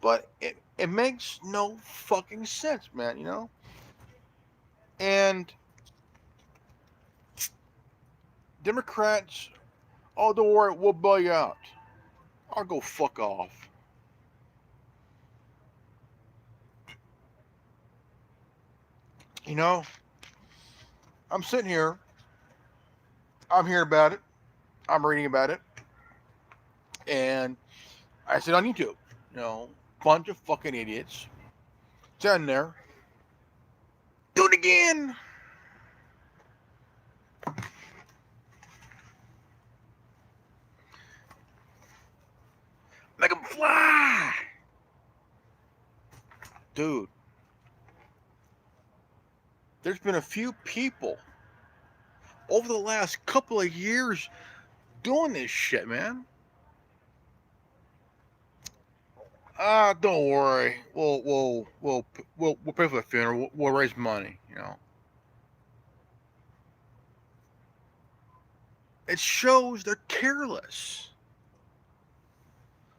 But it makes no fucking sense, man. And Democrats, oh, don't worry, we'll bail you out. I'll go fuck off. I'm sitting here. I'm hearing about it. I'm reading about it. And I said on YouTube, bunch of fucking idiots. Sitting there. Do it again. Make them fly. Dude. There's been a few people over the last couple of years doing this shit, man. Don't worry. We'll pay for the funeral. We'll raise money. It shows they're careless.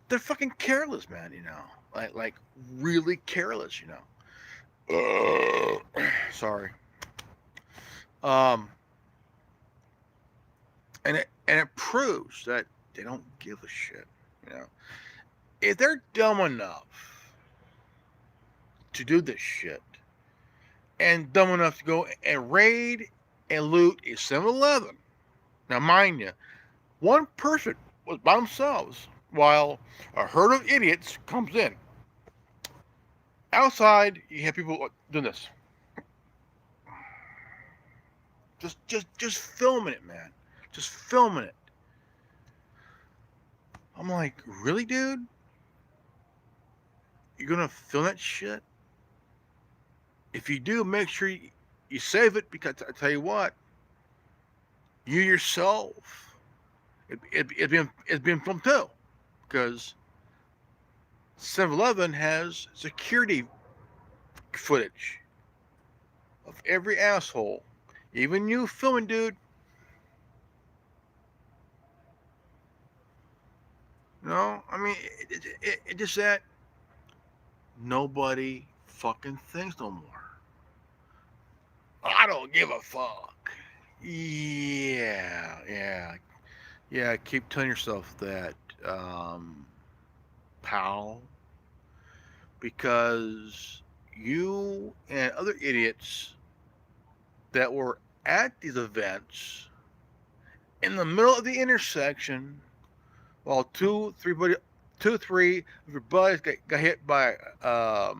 They're fucking careless, man. Like really careless. Sorry. And it proves that they don't give a shit. If they're dumb enough to do this shit, and dumb enough to go and raid and loot a 7-Eleven, now mind you, one person was by themselves while a herd of idiots comes in. Outside, you have people doing this. Just filming it, man. Just filming it. I'm like, really, dude? You're gonna film that shit? If you do, make sure you save it, because I tell you what, you yourself, it's been filmed too, because 7-Eleven has security footage of every asshole, even you filming, dude. I mean, it just that nobody fucking thinks no more. I don't give a fuck. Yeah. Keep telling yourself that, pal, because you and other idiots that were at these events in the middle of the intersection while two, three of your buddies got hit by, got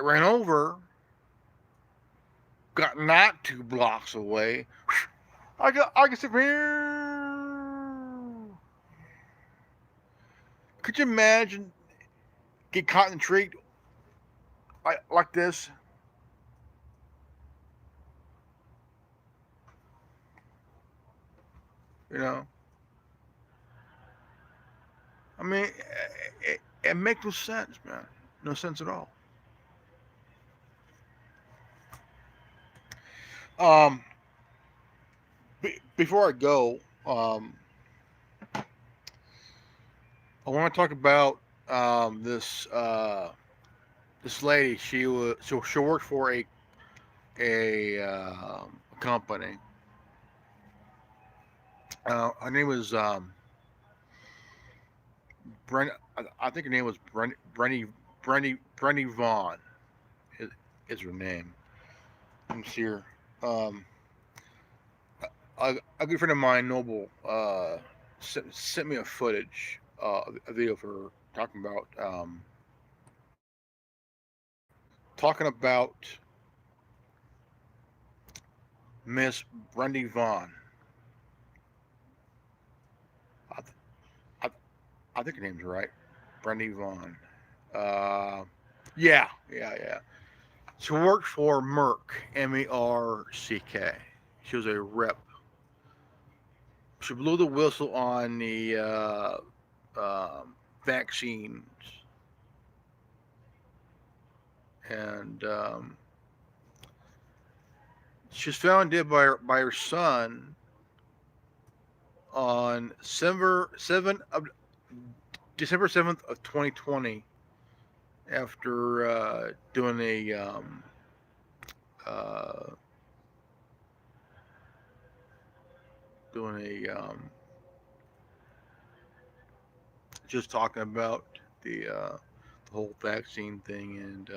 ran over, got not 2 blocks away. I can sit here. Could you imagine get caught in the tree like this? I mean, it makes no sense, man. No sense at all. Before I go, I want to talk about this lady. She worked for a company. Her name was Brent. I think her name was Brenny Vaughn. Is her name. let me see here. Um, a good friend of mine, Noble, sent me a footage, a video for talking about Miss Brandy Vaughn. I, I, I think her name's right, Brandy Vaughn. Uh, yeah. She worked for Merck, MERCK. She was a rep. She blew the whistle on the vaccines, and she was found dead by her son on December 7th of 2020 after uh, doing a just talking about the whole vaccine thing and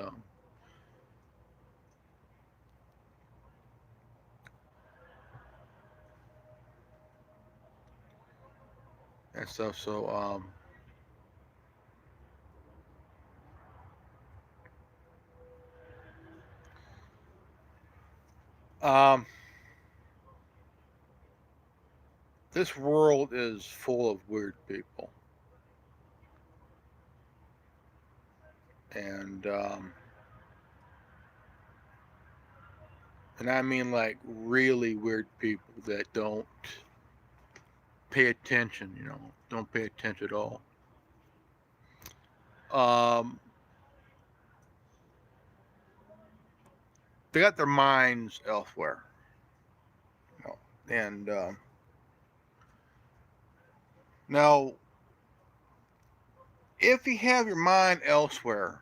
stuff. So um, this world is full of weird people, and and I mean like really weird people that don't pay attention. Don't pay attention at all. Um, they got their minds elsewhere, and now if you have your mind elsewhere,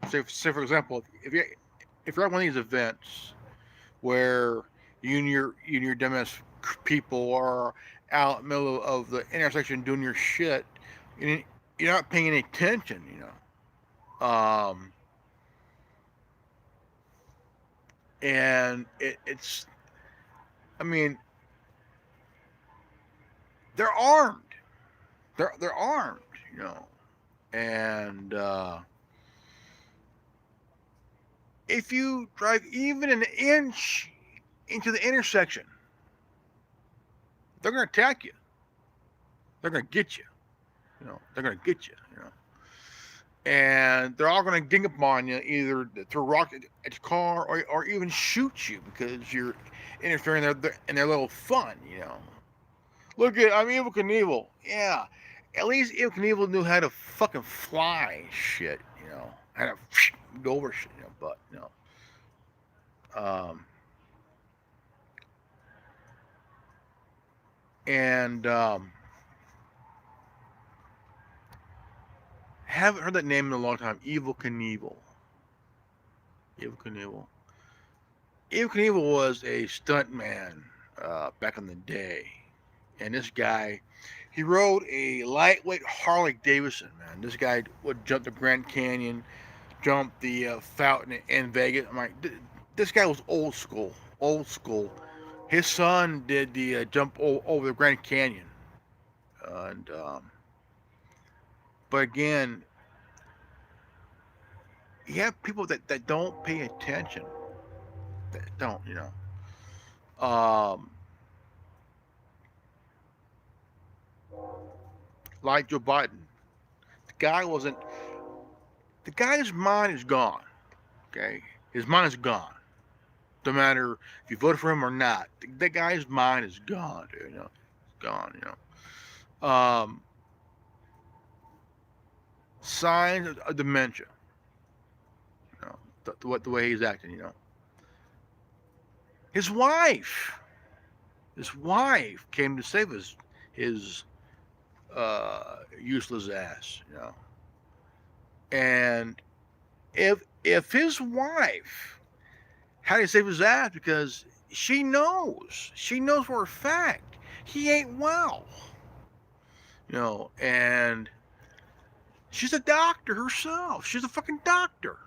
say for example, if you're at one of these events where you and your dumbass people are out in the middle of the intersection doing your shit, and you're not paying any attention, and it's, I mean, they're armed, they're armed, and if you drive even an inch into the intersection, they're going to attack you. They're going to get you. They're going to get you. And they're all going to gang up on you, either throw a rock at your car or even shoot you because you're interfering in their little fun. Look at, I'm Evil Knievel. Yeah, at least Evil Knievel knew how to fucking fly shit. How to go over shit. But um, and haven't heard that name in a long time. Evil Knievel. Evil Knievel. Evil Knievel was a stuntman back in the day, and this guy, he rode a lightweight Harley Davidson. Man, this guy would jump the Grand Canyon, jump the fountain in Vegas. I'm like, this guy was old school. Old school. His son did the jump over the Grand Canyon, and but again, you have people that don't pay attention. That don't, Um, like Joe Biden. The guy wasn't. The guy's mind is gone. Okay, his mind is gone. No matter if you voted for him or not, the guy's mind is gone. Dude, gone. Signs of dementia. The way he's acting. His wife. His wife came to save his useless ass. And if his wife had to save his ass because she knows for a fact he ain't well, and she's a doctor herself. She's a fucking doctor.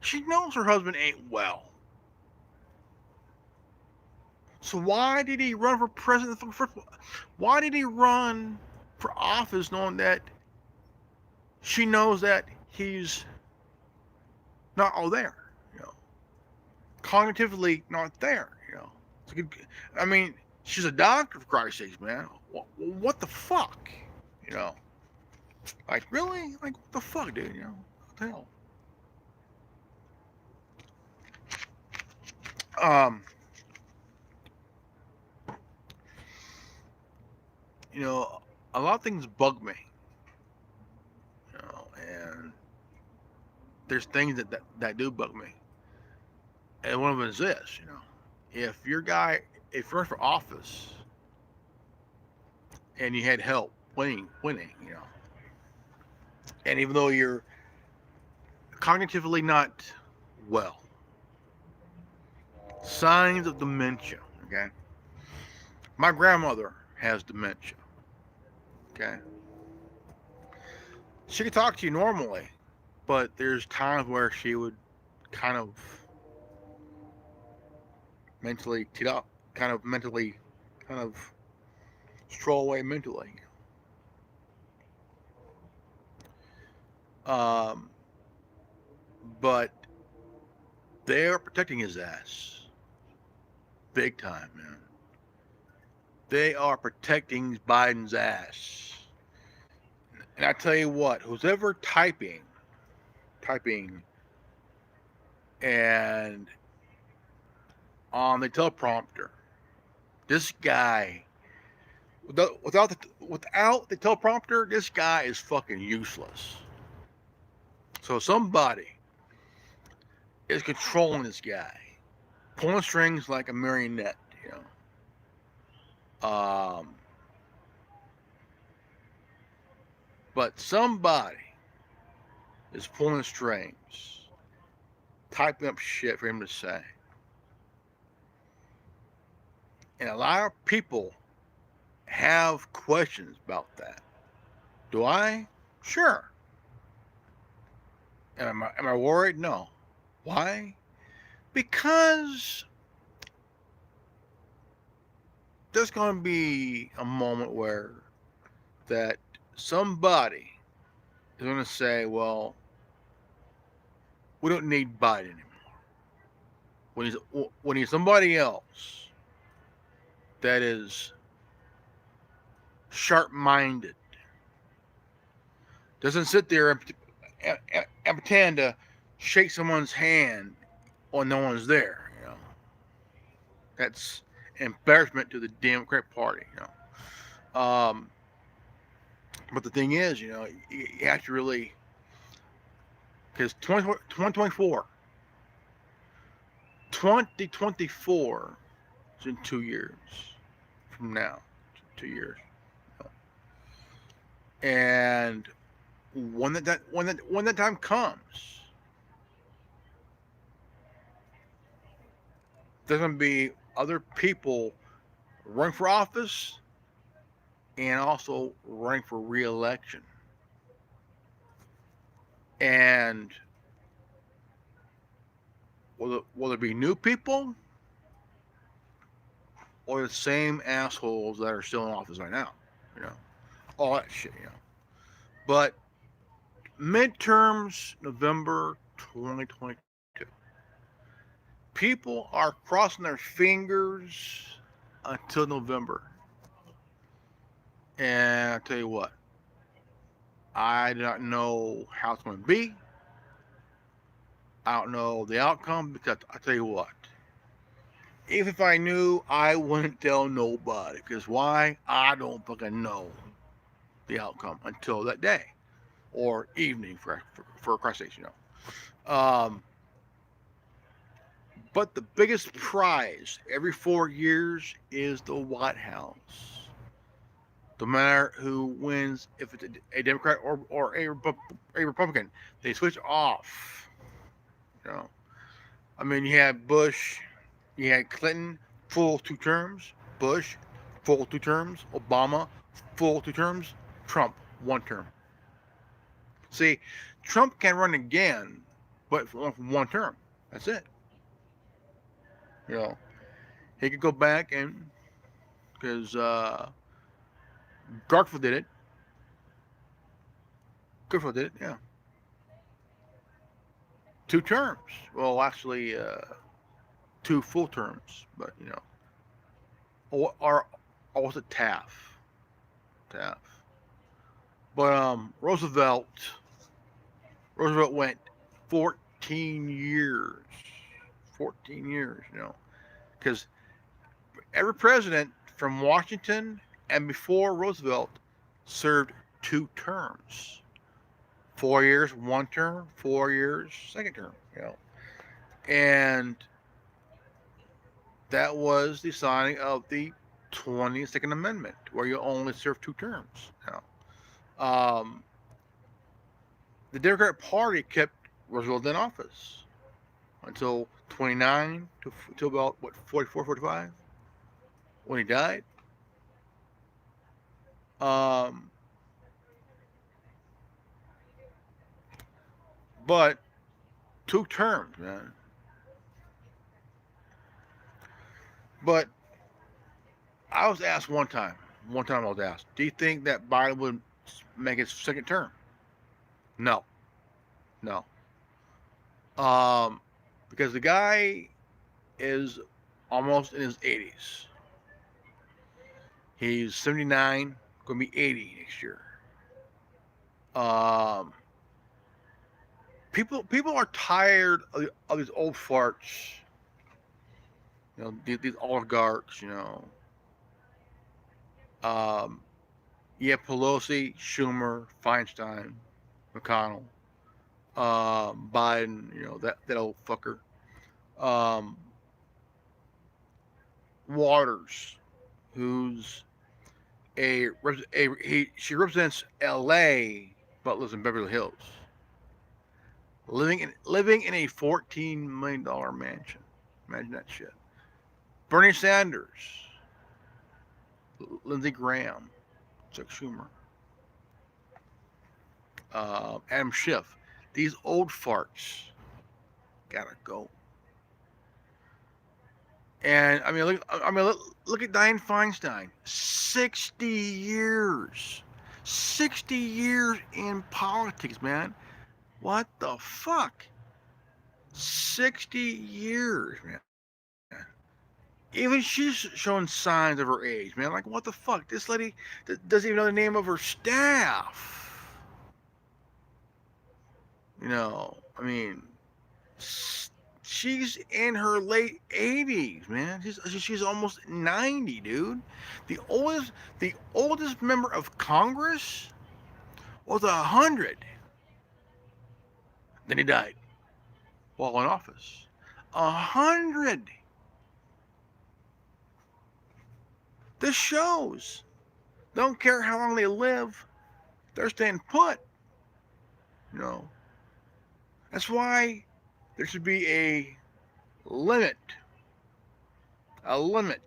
She knows her husband ain't well. So why did he run for president? Why did he run for office knowing that she knows that he's not all there, you know, cognitively not there, you know. It's a good, I mean, she's a doctor, for Christ's sakes, man. What the fuck, you know? Like, really? Like, what the fuck, dude? You know, what the hell? Um, you know, a lot of things bug me, you know, and there's things that do bug me, and one of them is this, you know, if you're for office and you had help winning, you know, and even though you're cognitively not well, signs of dementia, okay? My grandmother has dementia, okay? She could talk to you normally, but there's times where she would kind of mentally teed up, kind of stroll away mentally. Um, but they're protecting his ass big time, man. They are protecting Biden's ass. And I tell you what, who's ever typing, and on the teleprompter, this guy, without the teleprompter, this guy is fucking useless. So somebody is controlling this guy, pulling strings like a marionette, you know. But somebody is pulling strings, typing up shit for him to say. And a lot of people have questions about that. Do I? Sure. Am I worried? No. Why? Because there's going to be a moment where that somebody is going to say, well, we don't need Biden anymore. When he's somebody else that is sharp-minded, doesn't sit there and pretend to shake someone's hand when no one's there, you know. That's embarrassment to the Democrat Party, you know. But the thing is, you know, you have to really, because 2024 is in 2 years from now, 2 years. And when that time comes, there's going to be other people running for office and also running for re-election. And will there be new people or the same assholes that are still in office right now? You know, all that shit, you know. But midterms, November 2022. People are crossing their fingers until November. And I tell you what, I do not know how it's going to be. I don't know the outcome, because I tell you what, even if I knew, I wouldn't tell nobody. Because why? I don't fucking know the outcome until that day or evening, for Christ's sake, you know. But the biggest prize every 4 years is the White House. No matter who wins, if it's a Democrat or a Republican, they switch off. You know, I mean, you had Bush, you had Clinton, full 2 terms. Bush, full 2 terms. Obama, full 2 terms. Trump, 1 term. See, Trump can run again, but for 1 term. That's it. You know, He could go back and because Garfield did it. Garfield did it. Yeah, 2 terms. Well, actually, 2 full terms. But or was it Taft? Taft. But Roosevelt went 14 years. 14 years. Because every president from Washington and before Roosevelt served 2 terms. 4 years, 1 term, 4 years, second term. And that was the signing of the 22nd Amendment, where you only serve 2 terms. Um, the Democratic Party kept Roosevelt in office until 29 to about 44, 45 when he died. Um, but 2 terms, man. But I was asked one time. One time I was asked, "Do you think that Biden would make his second term?" No, no. Because the guy is almost in his 80s. He's 79, going to be 80 next year. Um, people are tired of these old farts. These oligarchs. Yeah, Pelosi, Schumer, Feinstein, McConnell, Biden. That old fucker. Um, Waters, who's she represents L.A. but lives in Beverly Hills, living in a $14 million mansion. Imagine that shit. Bernie Sanders, Lindsey Graham, Chuck Schumer, Adam Schiff. These old farts gotta go. And look at Dianne Feinstein. 60 years. 60 years in politics, man. What the fuck? 60 years, man. Even she's showing signs of her age, man. Like, what the fuck? This lady doesn't even know the name of her staff. I mean, she's in her late 80s, man. She's almost 90, dude. The oldest member of Congress was 100. Then he died while in office. 100. This shows. Don't care how long they live, they're staying put. That's why there should be a limit. A limit.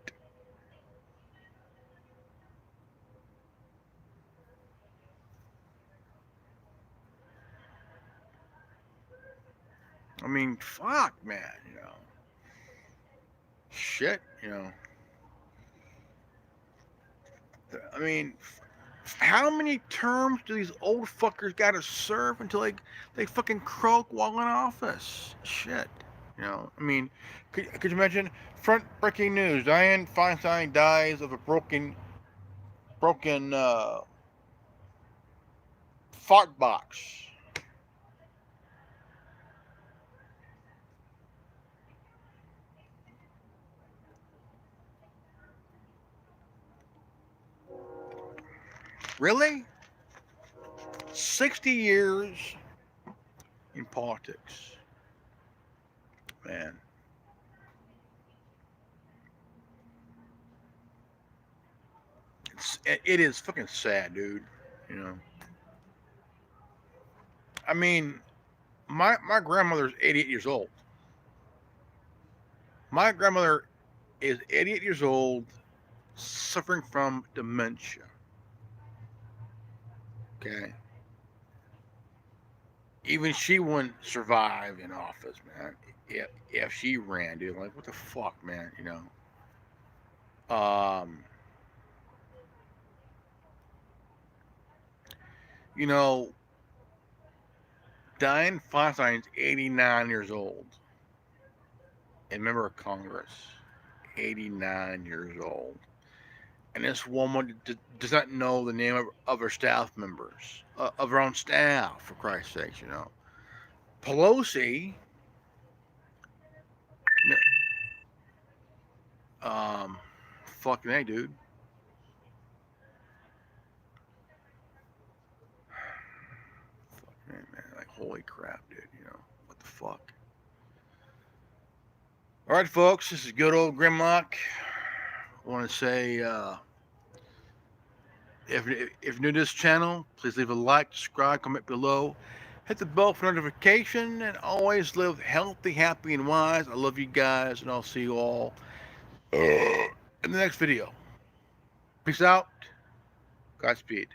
I mean, fuck, man. Shit. I mean, how many terms do these old fuckers gotta serve until they fucking croak while in office? Shit. I mean, could you imagine? Front breaking news: Dianne Feinstein dies of a broken fart box. Really? 60 years in politics. Man. It is fucking sad, dude. I mean, my grandmother's 88 years old. My grandmother is 88 years old, suffering from dementia. Okay. Even she wouldn't survive in office, man. If she ran, dude, like, what the fuck, man? Um, you know, Dianne Feinstein's 89 years old, a member of Congress, 89 years old. And this woman does not know the name of her staff members, of her own staff, for Christ's sakes, you know. Pelosi, um, fucking hey, dude. Fucking hey, man. Like, holy crap, dude, you know. What the fuck? All right, folks, this is good old Grimlock. I want to say, if you're new to this channel, please leave a like, subscribe, comment below. Hit the bell for notification, and always live healthy, happy, and wise. I love you guys, and I'll see you all in the next video. Peace out. Godspeed.